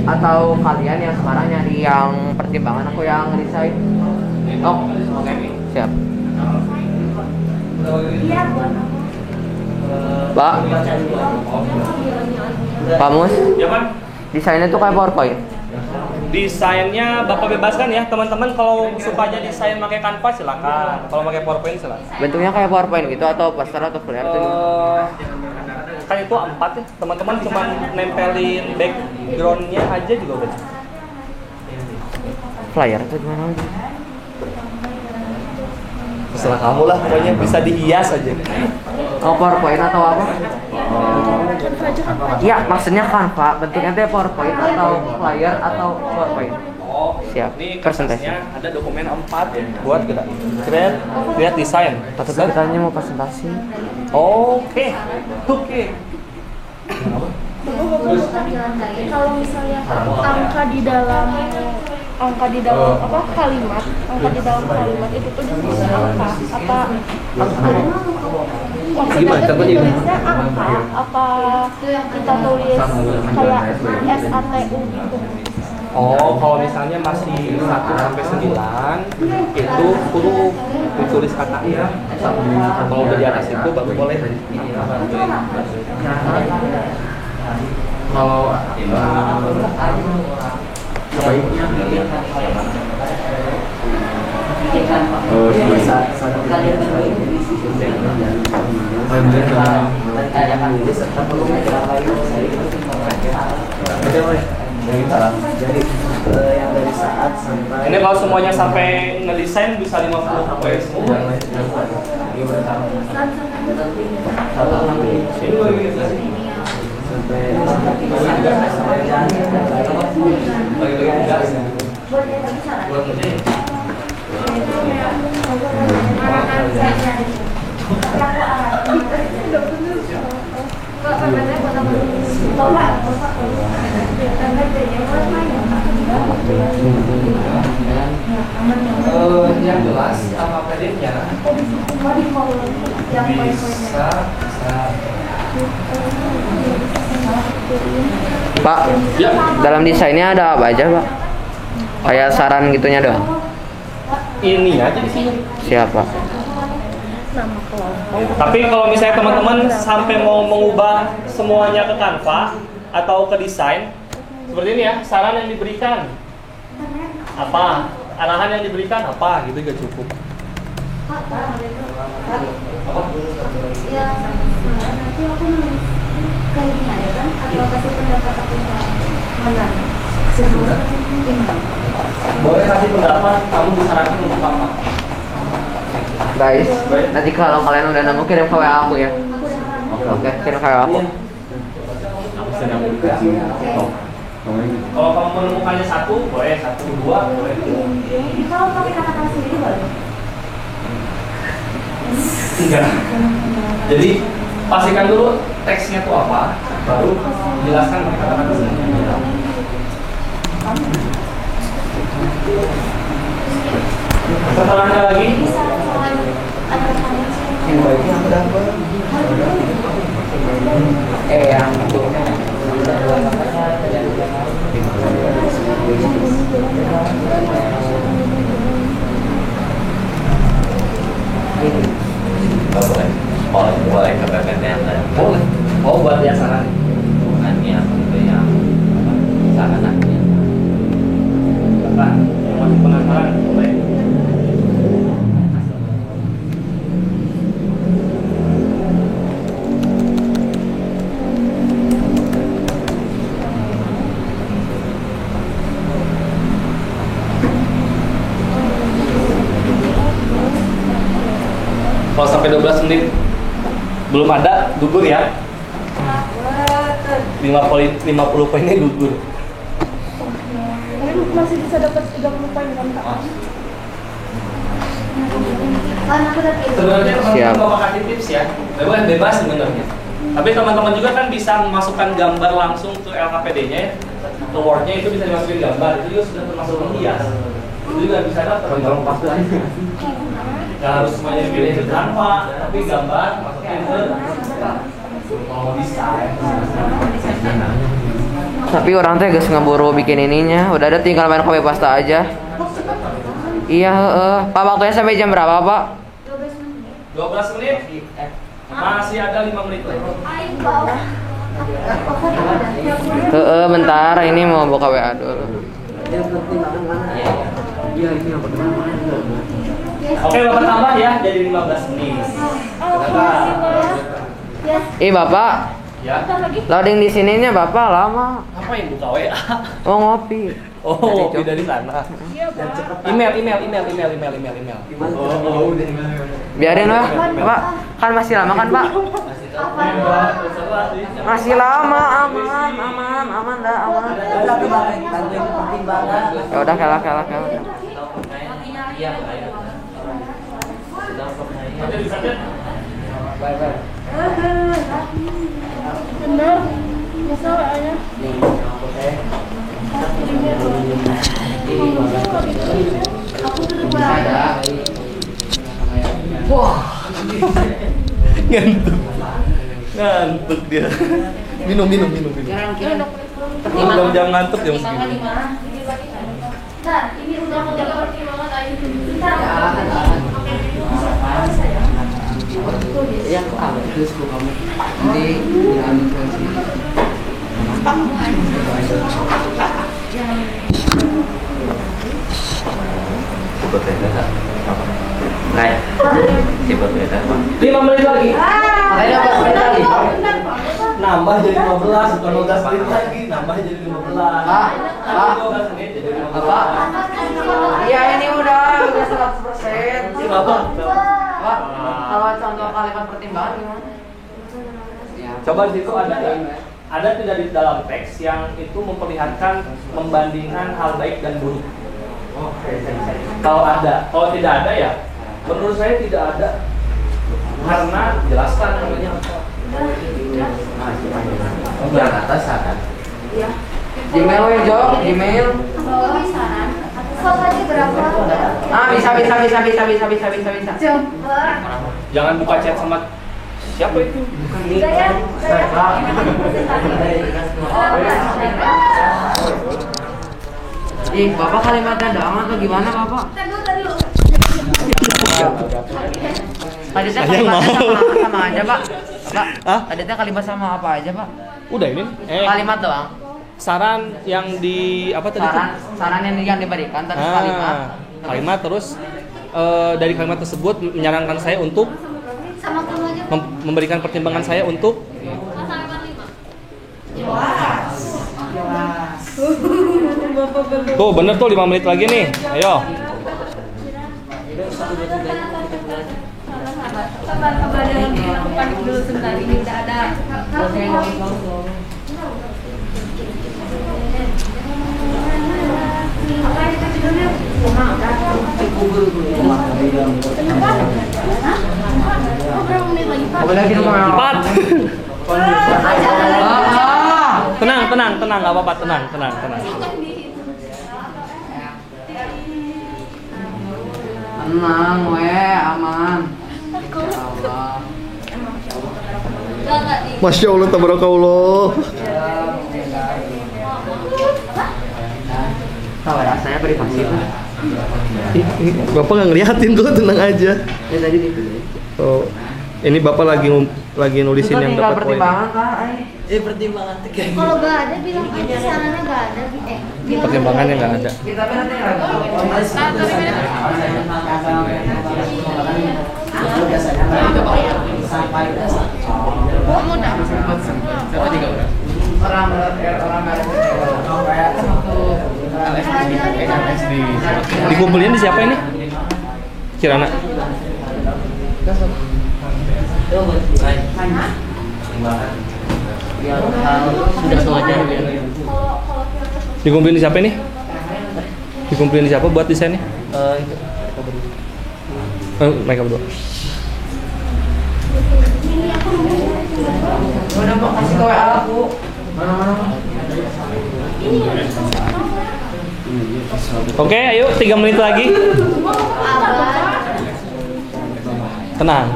Speaker 4: atau kalian yang sekarang nyari yang pertimbangan aku yang desain? Oh, oke, siap. Pak, Pak Mus,
Speaker 1: Ya Pak.
Speaker 4: desainnya tuh kayak PowerPoint.
Speaker 1: Desainnya Bapak bebaskan ya teman-teman, kalau sukanya desain pakai Canva silakan, kalau pakai PowerPoint silakan.
Speaker 4: Bentuknya kayak PowerPoint gitu atau poster atau flyer tuh?
Speaker 1: Kan itu A4 ya, teman-teman cuma nempelin backgroundnya aja juga udah.
Speaker 4: Flyer tuh gimana?
Speaker 1: Terserah kamu lah, pokoknya bisa dihias aja.
Speaker 4: Oh, PowerPoint atau apa? Iya, maksudnya Canva, bentuknya tuh PowerPoint atau flyer atau PowerPoint.
Speaker 1: Oh,
Speaker 4: Siap.
Speaker 1: Ini
Speaker 4: Presentasi.
Speaker 1: kertasnya ada dokumen A4 ya, buat kita. Keren, lihat desain.
Speaker 4: Tapi kitanya mau presentasi.
Speaker 1: Oke.
Speaker 3: Kalau misalnya angka di dalam apa kalimat, angka di dalam kalimat itu tuh disebut apa maksudnya tuh tulisnya angka apa kita tulis kayak SATU gitu.
Speaker 1: Oh, kalau misalnya masih 1 sampai 9 itu huruf ditulis katanya. Kalau udah di atas itu baru boleh. Kalau sebaiknya ini kalau semuanya sampai ngedesain bisa 50 poin semua. Yang jelas sama PDF-nya bisa
Speaker 4: Pak,
Speaker 1: ya.
Speaker 4: dalam desainnya ada apa aja, Pak? Kayak saran gitunya doang.
Speaker 1: Ini aja di sini.
Speaker 4: Siapa?
Speaker 1: Tapi kalau misalnya teman-teman sampai mau mengubah semuanya ke Canva atau ke desain, seperti ini ya, saran yang diberikan apa, arahan yang diberikan apa, gitu juga cukup.
Speaker 8: Ya, nanti aku nulis kayak gimana kan? Atau kasih pendapat aku mana?
Speaker 1: Boleh kasih pendapat, kamu disarankan untuk apa?
Speaker 4: Guys, nanti kalau kalian udah nemu kirim ke WA aku ya. Oke, kirim ke WA aku.
Speaker 1: Kalau kamu menemukannya 1, boleh 1, 2, boleh.
Speaker 8: Kalau pakai kata-kata sendiri boleh?
Speaker 1: Enggak. Jadi pastikan dulu teksnya itu apa, baru jelaskan pakai kata-kata sendiri. Setelahnya lagi.
Speaker 4: Yang baiknya aku dapat. Yang itu.
Speaker 5: Boleh kepepetnya
Speaker 1: Boleh. Oh, buat dia saran.
Speaker 5: bukannya itu yang sarannya.
Speaker 1: Bapak, yang masih penasaran, boleh. Kalau sampai 12 menit belum ada, gugur ya. 50 poinnya gugur.
Speaker 3: Tapi masih bisa dapat 30 poin kan Kak?
Speaker 8: Kan aku udah pilih.
Speaker 1: Sebenarnya
Speaker 4: Siap.
Speaker 1: teman-teman mau kasih tips ya, bebas sebenarnya. Tapi teman-teman juga kan bisa memasukkan gambar langsung ke LKPD-nya ya. Ke Word-nya itu bisa dimasukin gambar, itu juga sudah termasuk menghias. Itu juga bisa dapat. Kontrol pas aja. Nggak harus semuanya dipilih ke Canva, tapi gambar masukin ke kalau mau desain.
Speaker 4: Tapi orang teh geus ngeburu bikin ininya. Udah ada tinggal main kopi pasta aja. Iya, Pak, waktunya sampai jam berapa, Pak?
Speaker 1: 12 menit. Masih ada 5 menit lagi.
Speaker 4: Bentar, ini mau buka WA dulu.
Speaker 1: Oke, Bapak tambah ya jadi 15 menit.
Speaker 4: Bapak.
Speaker 1: Ya.
Speaker 4: Loading di sininya Bapak lama.
Speaker 1: Ngapain buka WA?
Speaker 4: Oh, ngopi.
Speaker 1: Oh, ngopi dari sana. Email. Oh.
Speaker 4: Biarin lah, Pak. Kan masih lama kan, Pak? Masih lama, aman dah, aman. Ya udah, kalah.
Speaker 1: Iya, bye.
Speaker 8: Bener. Nyesel aja.
Speaker 1: Wah. Ngantuk dia. Minum. Jam ngantuk jam segini.
Speaker 8: Nah, ini udah mau pertimbangan aja.
Speaker 4: Ya, itu suku kamu. Nanti diambil ke sini.
Speaker 5: Sibuk beda. Nah, sibuk beda.
Speaker 1: 5 menit lagi.
Speaker 4: Ayo, 4 menit lagi.
Speaker 1: Nambah jadi 15, bukan 15 menit lagi. Nambah jadi 15.
Speaker 4: Pak.
Speaker 1: 15 menit jadi 15.
Speaker 4: Apa? Iya, ini udah 100%.
Speaker 1: Bapak.
Speaker 4: Pak, kalau contoh kalimat pertimbangan gimana?
Speaker 1: Coba di situ ada tidak di dalam teks yang itu memperlihatkan membandingkan hal baik dan buruk. Kalau tidak ada ya, menurut saya tidak ada. Karena jelaskan namanya apa.
Speaker 4: Yang atas kan? Iya. Gmail we, Jo, Gmail.
Speaker 8: Kalau saran, kos aja berapa?
Speaker 4: Bisa.
Speaker 8: Coba.
Speaker 1: Jangan buka chat sama siapa itu?
Speaker 8: Gaya.
Speaker 4: Bapak kalimatnya doang atau gimana, Bapak? Tadi teh kalimatnya sama aja, Pak. Tadi teh kalimat sama apa aja, Pak?
Speaker 1: Udah ini?
Speaker 4: Kalimat doang.
Speaker 1: Saran yang di apa tadi?
Speaker 4: Saran yang diberikan tadi
Speaker 1: kalimat terus dari kalimat tersebut menyarankan saya untuk
Speaker 8: Sama kamu aja.
Speaker 1: memberikan pertimbangan saya untuk Tuh bener tuh 5 menit lagi nih. Ayo.
Speaker 7: Sabar jangan panik dulu sebentar, ini udah ada.
Speaker 1: Empat. Tenang, nggak apa-apa, tenang.
Speaker 4: Tenang, aman.
Speaker 1: Masya Allah, tabarakallah.
Speaker 4: Tahu rasanya privasi Pak.
Speaker 1: Bapak nggak ngeliatin tuh, tenang aja.
Speaker 4: Ya tadi gitu.
Speaker 1: Oh, ini Bapak lagi nulisin yang dapat poin.
Speaker 4: Pertimbangan Kak.
Speaker 2: Pertimbangan tiga.
Speaker 8: Kalau nggak ada bilang aja sarannya nggak ada.
Speaker 1: Pertimbangannya nggak ada.
Speaker 4: Kita nanti
Speaker 1: Dikumpulin di siapa ini? Kirana.
Speaker 2: Sudah sewajarnya.
Speaker 1: Dikumpulin di siapa ini? Dikumpulin di siapa buat desainnya? Mereka berdua.
Speaker 4: udah mau kasih ke WA aku.
Speaker 1: Oke, ayo 3 menit lagi. Tenang.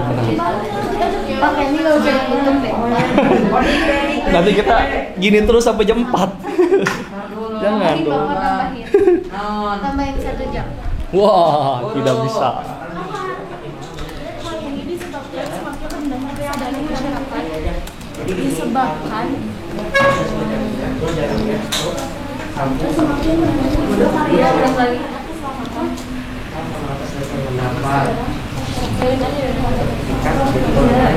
Speaker 8: Pakai ini nggak usah tutup deh.
Speaker 1: Nanti kita gini terus sampai jam 4. Jangan
Speaker 8: Mungkin
Speaker 1: dong.
Speaker 8: Bapak tambahin. Tambahin 1 jam.
Speaker 1: Wah, tidak bisa.
Speaker 8: Yang ini disebabkan semakin rendahnya kesadaran masyarakat. Disebabkan semakin rendahnya keselamatan.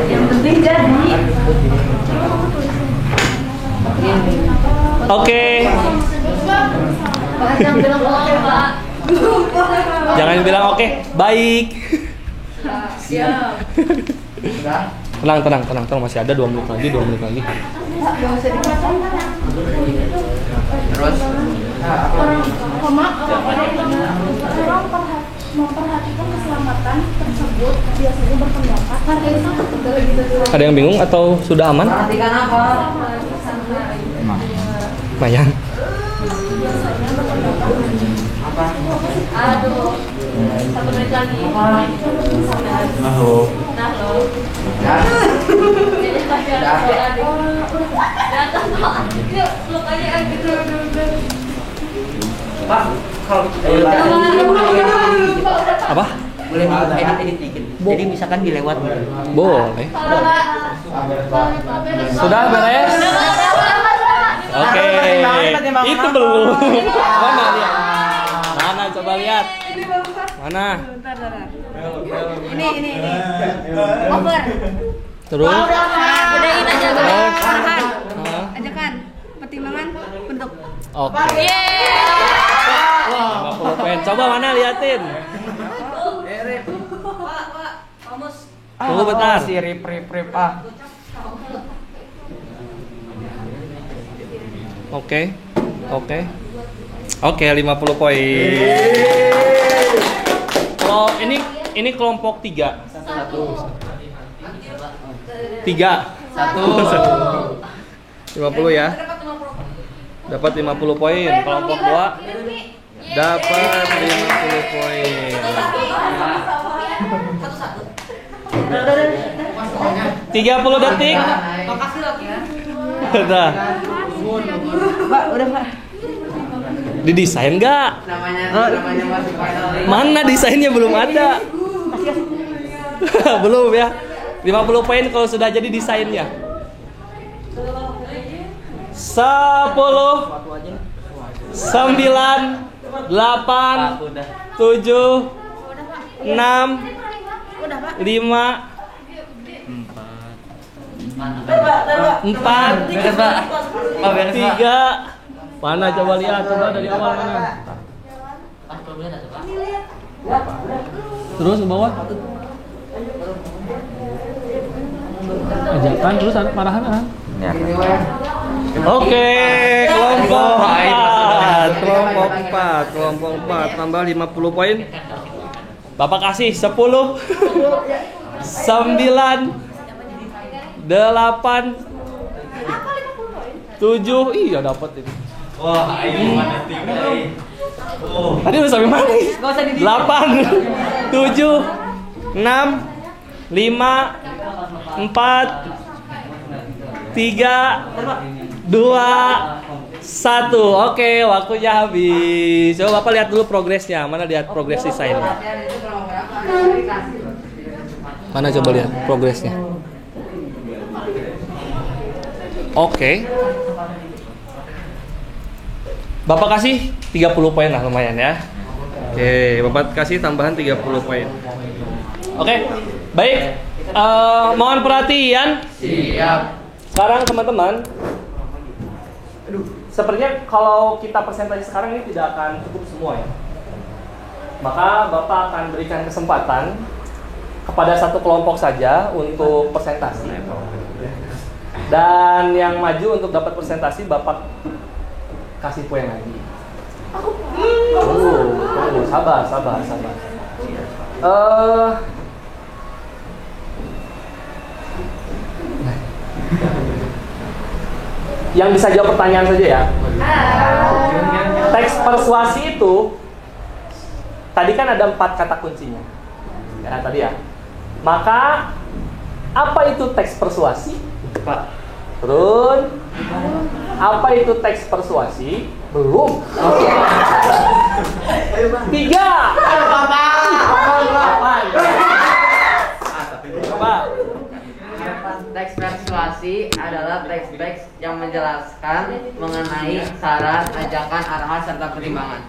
Speaker 7: Yang penting jadi.
Speaker 1: Oke.
Speaker 7: Pak jangan bilang oke Pak.
Speaker 1: Jangan bilang oke. Baik.
Speaker 7: Siap.
Speaker 1: Tenang, masih ada 2 menit lagi, 2 menit lagi.
Speaker 4: Terus
Speaker 8: Orang memperhatikan keselamatan tersebut biasanya berpendapat harga itu
Speaker 1: Ada yang bingung atau sudah aman?
Speaker 4: perhatikan apa?
Speaker 1: Lumayan.
Speaker 7: Aduh. 1 menit lagi. Nah lo. Jadi pasti ada soal deh. Datang Pak. Yuk, peluk aja gitu.
Speaker 6: Pak, kalau
Speaker 1: Apa?
Speaker 6: boleh edit dikit. Jadi misalkan dilewat gitu.
Speaker 1: Boleh. Sudah beres? Oke. Itu belum. Mana lihat? Mana coba lihat? Mana?
Speaker 8: ini over.
Speaker 1: Terus?
Speaker 8: Udahin aja dulu. Arahan.
Speaker 1: Hah?
Speaker 8: Ajakan pertimbangan bentuk.
Speaker 1: Oke. Wah, 50 poin. Coba mana liatin? Tunggu bentar.
Speaker 6: Si rip.
Speaker 1: Oke, 50 poin. Kalau ini kelompok 3. 50 ya. Dapat 50 poin. Kelompok 2 dapat 50 poin. 30 detik.
Speaker 4: Makasih loh ya.
Speaker 1: Udah.
Speaker 6: Pak, udah Pak.
Speaker 1: Didesain nggak?
Speaker 4: Namanya masih final.
Speaker 1: Mana desainnya belum ada. Belum ya. 50 poin kalau sudah jadi desainnya. 10 9 8 7 6 5 4 3. Mana coba lihat, coba dari awal mana? Terus ke bawah. Ajakan terus marahan kan? Oke, kelompok 4 tambah 50 poin. Bapak kasih 10 9 8 7. Iya dapat ini.
Speaker 5: Wah, ini mana tinggal.
Speaker 1: Tadi udah sampai mana? 8 7 6 5 4 3 2 1. Oke, waktunya habis. Coba Bapak lihat dulu progresnya. Mana lihat progres desainnya? Mana coba lihat progresnya? Oke. Bapak kasih 30 poin lah, lumayan ya. Oke, Bapak kasih tambahan 30 poin. Oke, baik. Mohon perhatian.
Speaker 4: Siap.
Speaker 1: Sekarang teman-teman, sepertinya kalau kita presentasi sekarang ini tidak akan cukup semua ya. Maka Bapak akan berikan kesempatan kepada satu kelompok saja untuk presentasi. Dan yang maju untuk dapat presentasi Bapak kasih poin lagi. Tunggu, sabar. Yang bisa jawab pertanyaan saja ya. Teks persuasi itu tadi kan ada 4 kata kuncinya. Ya tadi ya. Maka apa itu teks persuasi?
Speaker 6: Pak,
Speaker 1: Turun. Apa itu teks persuasi? Belum. Oke. 3. Coba.
Speaker 4: Teks persuasi adalah teks-teks yang menjelaskan mengenai saran, ajakan, arahan, serta pertimbangan.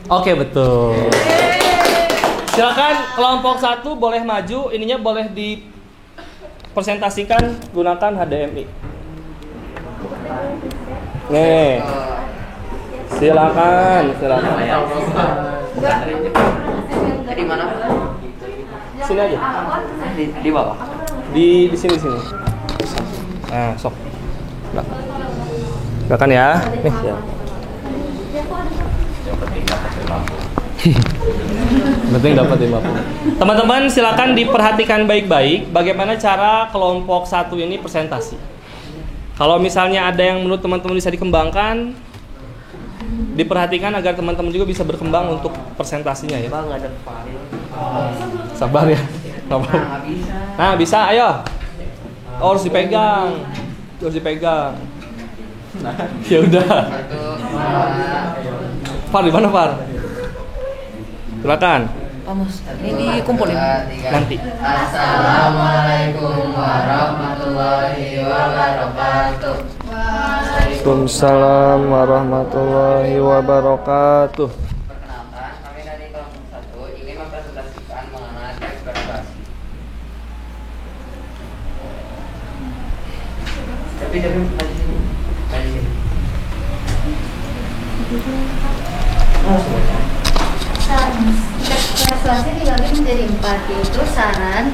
Speaker 1: Oke, betul. Silakan kelompok 1 boleh maju, ininya boleh dipresentasikan gunakan HDMI. Nih. Silakan.
Speaker 4: Di mana?
Speaker 1: Sini aja.
Speaker 4: Di bawah.
Speaker 1: Di sini. Nah, sok. Silakan ya. Nih, ya. Penting dapat 50. Teman-teman silakan diperhatikan baik-baik bagaimana cara kelompok 1 ini presentasi. Kalau misalnya ada yang menurut teman-teman bisa dikembangkan, diperhatikan agar teman-teman juga bisa berkembang untuk presentasinya ya.
Speaker 6: Bang, ada file.
Speaker 1: Sabar ya. Nah, bisa, ayo. Oh, harus dipegang. Nah, ya udah. Far di mana, Far? Silakan.
Speaker 2: Ini dikumpulin
Speaker 1: Nanti.
Speaker 4: Assalamualaikum warahmatullahi wabarakatuh.
Speaker 1: Waalaikumsalam warahmatullahi wabarakatuh.
Speaker 4: Perkenalkan, kami dari kelompok 1 ingin mempresentasikan mengenai teks persuasi. Tapi
Speaker 8: Teks persuasi dibagi menjadi 4, yaitu saran,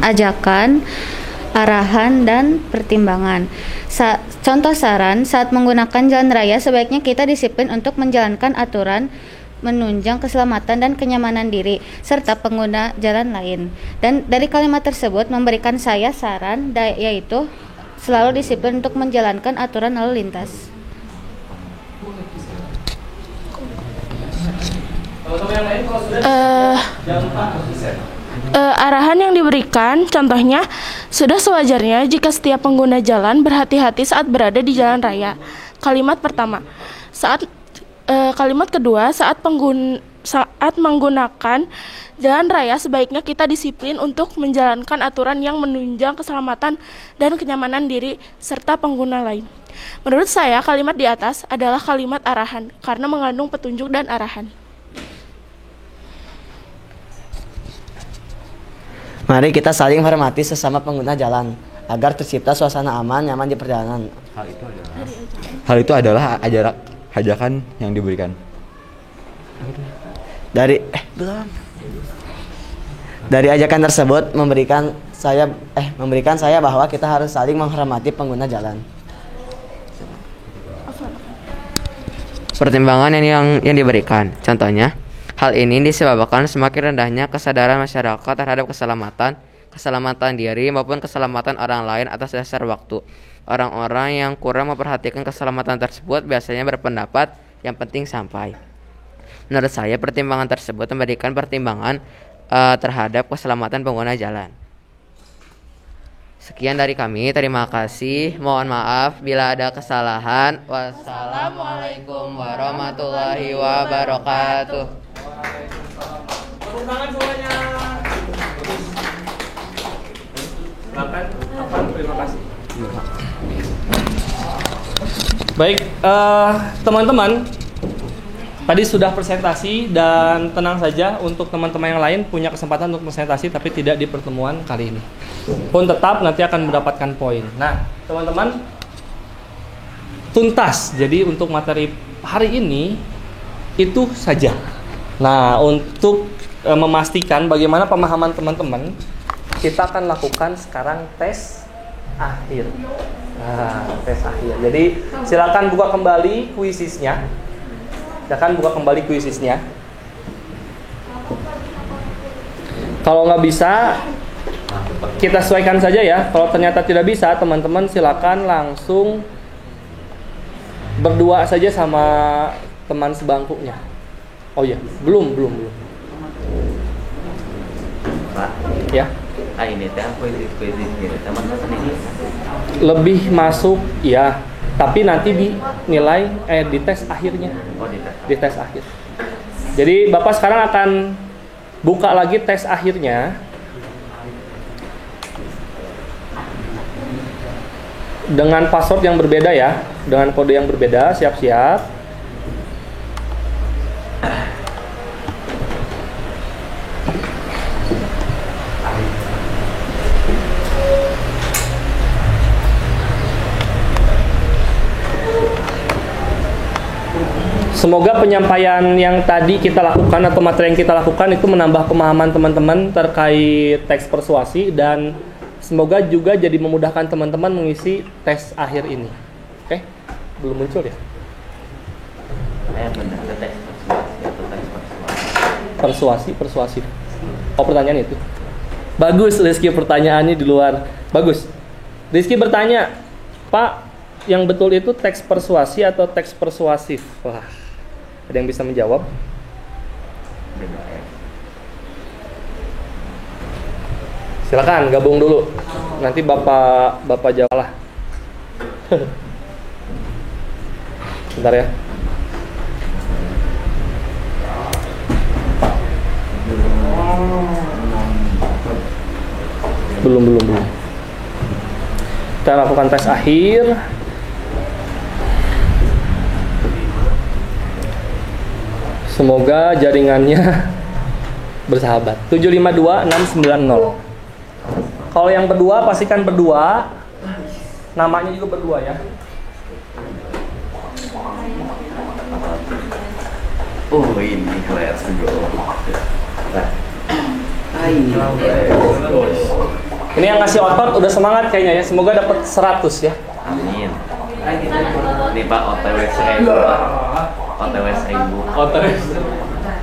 Speaker 8: ajakan, arahan, dan pertimbangan. Contoh saran, saat menggunakan jalan raya sebaiknya kita disiplin untuk menjalankan aturan menunjang keselamatan dan kenyamanan diri serta pengguna jalan lain. Dan dari kalimat tersebut memberikan saya saran yaitu selalu disiplin untuk menjalankan aturan lalu lintas.
Speaker 3: Arahan yang diberikan, contohnya, sudah sewajarnya jika setiap pengguna jalan berhati-hati saat berada di jalan raya. Kalimat pertama. Kalimat kedua, saat menggunakan jalan raya sebaiknya kita disiplin untuk menjalankan aturan yang menunjang keselamatan dan kenyamanan diri serta pengguna lain. Menurut saya, kalimat di atas adalah kalimat arahan karena mengandung petunjuk dan arahan.
Speaker 2: Mari kita saling menghormati sesama pengguna jalan agar tercipta suasana aman, nyaman di perjalanan.
Speaker 5: Hal itu adalah ajakan yang diberikan.
Speaker 2: Dari ajakan tersebut memberikan saya bahwa kita harus saling menghormati pengguna jalan.
Speaker 4: Pertimbangan yang diberikan. Contohnya, hal ini disebabkan semakin rendahnya kesadaran masyarakat terhadap keselamatan diri maupun keselamatan orang lain atas dasar waktu. Orang-orang yang kurang memperhatikan keselamatan tersebut biasanya berpendapat yang penting sampai. Menurut saya, pertimbangan tersebut memberikan pertimbangan terhadap keselamatan pengguna jalan. Sekian dari kami, terima kasih. Mohon maaf bila ada kesalahan. Wassalamualaikum warahmatullahi wabarakatuh.
Speaker 1: Tepuk tangan semuanya. Silakan, terima kasih. Baik, teman-teman, tadi sudah presentasi dan tenang saja untuk teman-teman yang lain punya kesempatan untuk presentasi tapi tidak di pertemuan kali ini. Pun tetap nanti akan mendapatkan poin. Nah, teman-teman, tuntas. Jadi untuk materi hari ini itu saja. Nah, untuk memastikan bagaimana pemahaman teman-teman, kita akan lakukan sekarang tes akhir. Nah, tes akhir. Jadi silakan buka kembali kuisisnya. Kalau nggak bisa, kita sesuaikan saja ya. Kalau ternyata tidak bisa, teman-teman silakan langsung berdua saja sama teman sebangkunya. Oh iya, belum.
Speaker 5: Pak.
Speaker 1: Ya.
Speaker 5: Ini teh kuis gitu. Teman ini
Speaker 1: Lebih masuk ya, tapi nanti dinilai di tes akhirnya.
Speaker 5: oh di tes.
Speaker 1: Di tes akhir. Jadi Bapak sekarang akan buka lagi tes akhirnya dengan password yang berbeda ya, dengan kode yang berbeda. Siap-siap. Semoga penyampaian yang tadi kita lakukan atau materi yang kita lakukan itu menambah pemahaman teman-teman terkait teks persuasi, dan semoga juga jadi memudahkan teman-teman mengisi tes akhir ini. Oke? Belum muncul ya?
Speaker 5: Benar, tes persuasi atau tes persuasi.
Speaker 1: Persuasif. Oh, pertanyaan itu. Bagus, Rizky, pertanyaannya di luar. Bagus. Rizky bertanya, Pak, yang betul itu teks persuasi atau teks persuasif? Wah, ada yang bisa menjawab? Silakan gabung dulu. Nanti Bapak jawab lah. Bentar ya. Belum. Kita lakukan tes akhir. Semoga jaringannya bersahabat. 752-690. Kalau yang berdua pastikan berdua. Namanya juga berdua ya.
Speaker 5: Oh, ini kelas
Speaker 1: Ini yang ngasih otot udah semangat kayaknya ya. Semoga dapat 100 ya.
Speaker 5: Amin. Ini Pak OTW 1000 Pak. OTW 1000.
Speaker 1: Otot.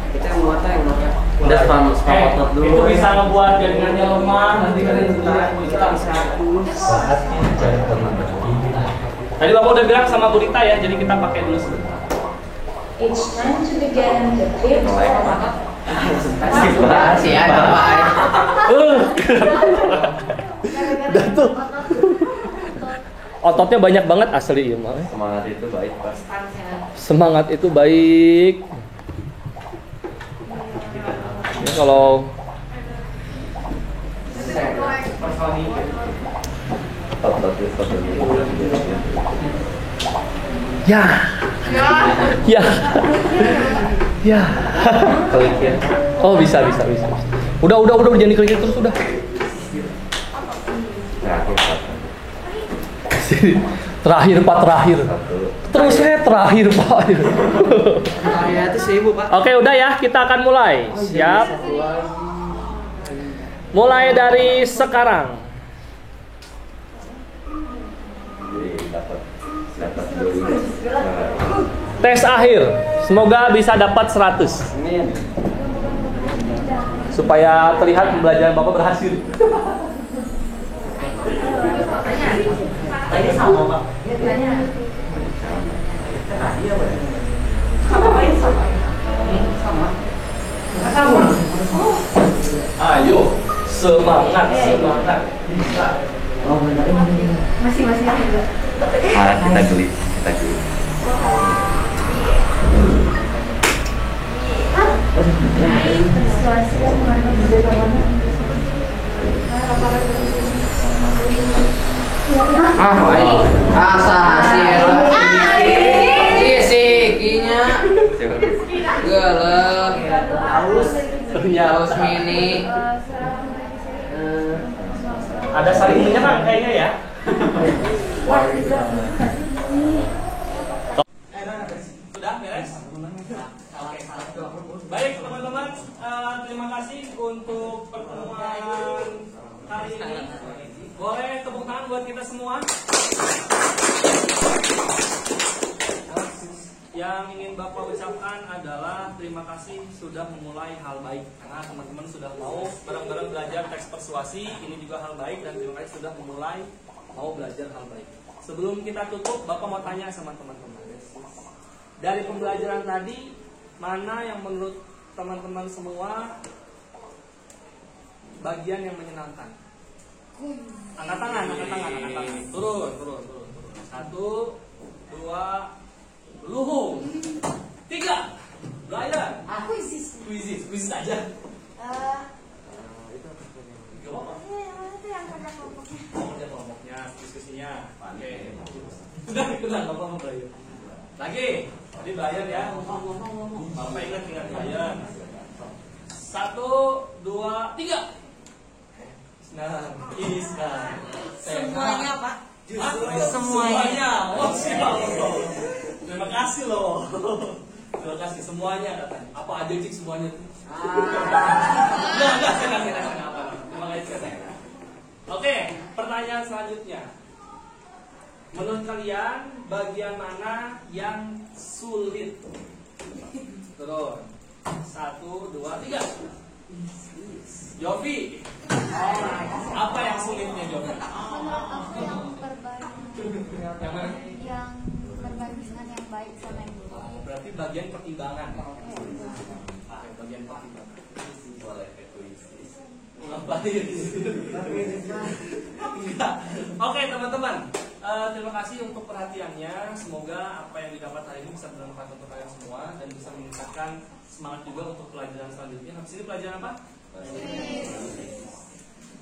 Speaker 4: Kita yang mau yang
Speaker 5: Udah spam otot dulu.
Speaker 1: Itu bisa ngebuat jaringannya lemah. Nanti kalian bisa Tadi Bapak udah bilang sama Bu Rita ya, jadi kita pakai dulu sebentar.
Speaker 7: It's time to begin the fifth
Speaker 4: Masih ada Pak.
Speaker 1: Udah tuh. Ototnya banyak banget asli ya, Mak.
Speaker 5: Semangat itu baik Pak.
Speaker 1: Semangat itu baik. Ini kalau ya. Klik ya. Oh, bisa. Udah jangan diklik terus udah. Terakhir Pak. Terusnya terakhir Pak.
Speaker 4: Ya itu 1000 Pak.
Speaker 1: Oke, udah ya, kita akan mulai. Siap. Mulai dari sekarang. Tes akhir. Semoga bisa dapat 100. Supaya terlihat pembelajaran Bapak berhasil. Tadi sama Pak. Ayo, semangat. Bisa.
Speaker 7: Masih juga.
Speaker 5: Kita geli.
Speaker 4: Haus mini.
Speaker 1: Ada saling menyerang kayaknya ya. Sudah beres? Oke. Baik teman-teman, terima kasih untuk pertemuan hari ini. Boleh tepuk tangan buat kita semua. Yang ingin Bapak ucapkan adalah terima kasih sudah memulai hal baik, karena teman-teman sudah mau bareng-bareng belajar teks persuasi. Ini juga hal baik, dan terima kasih sudah memulai mau belajar hal baik. Sebelum kita tutup, Bapak mau tanya sama teman-teman. Dari pembelajaran tadi, mana yang menurut teman-teman semua bagian yang menyenangkan? Angkat tangan. Turun. 1, 2, luhung. 3, belayan. Kuisis aja. Gak apa-apa. Kerja kelompoknya, diskusinya. Oke. Udah, gak apa-apa belayan. Lagi, tadi belayan ya. Bapak ingat belayan. 1, 2, 3.
Speaker 9: Semuanya Pak.
Speaker 1: Semuanya. Oh, siap. Terima kasih loh. Terima kasih semuanya katanya. Apa aja cik semuanya tuh? Enggak, saya apa. Terima kasih katanya. Oke, pertanyaan selanjutnya. Menurut kalian bagian mana yang sulit? Turun. 1, 2, 3. Jovi. Apa yang sulitnya Jovi?
Speaker 8: Menurut aku yang berbagi
Speaker 1: Yang mana?
Speaker 8: yang berbagi dengan yang baik sama yang buruk.
Speaker 1: Berarti bagian pertimbangan. Oke, bagian pertimbangan. Boleh egoistis. Ngapain? Oke teman-teman, terima kasih untuk perhatiannya. Semoga apa yang didapat hari ini bisa bermanfaat untuk kalian semua dan bisa meningkatkan semangat juga untuk pelajaran selanjutnya. Habis ini pelajaran apa?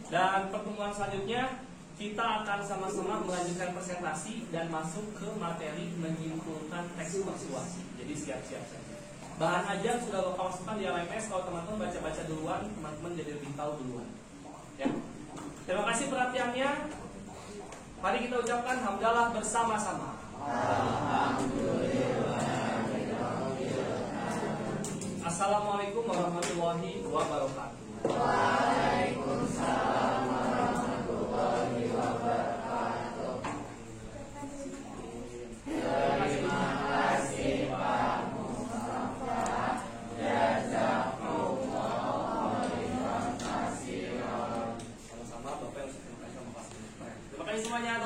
Speaker 1: Dan pertemuan selanjutnya kita akan sama-sama melanjutkan presentasi dan masuk ke materi menyimpulkan teks persuasi. Jadi siap-siap saja. Bahan ajar sudah Bapak masukkan di LMS. Kalau teman-teman baca-baca duluan, teman-teman jadi lebih tahu duluan. Ya. Terima kasih perhatiannya. Mari kita ucapkan hamdalah bersama-sama. Assalamualaikum warahmatullahi wabarakatuh.
Speaker 7: Waalaikumsalam warahmatullahi wabarakatuh. Terima kasih Pak Mustafa. Jazakumullah khairan katsiran.
Speaker 1: Sama-sama Bapak yang sudah terima kasih sama Pak. Terima kasih semuanya.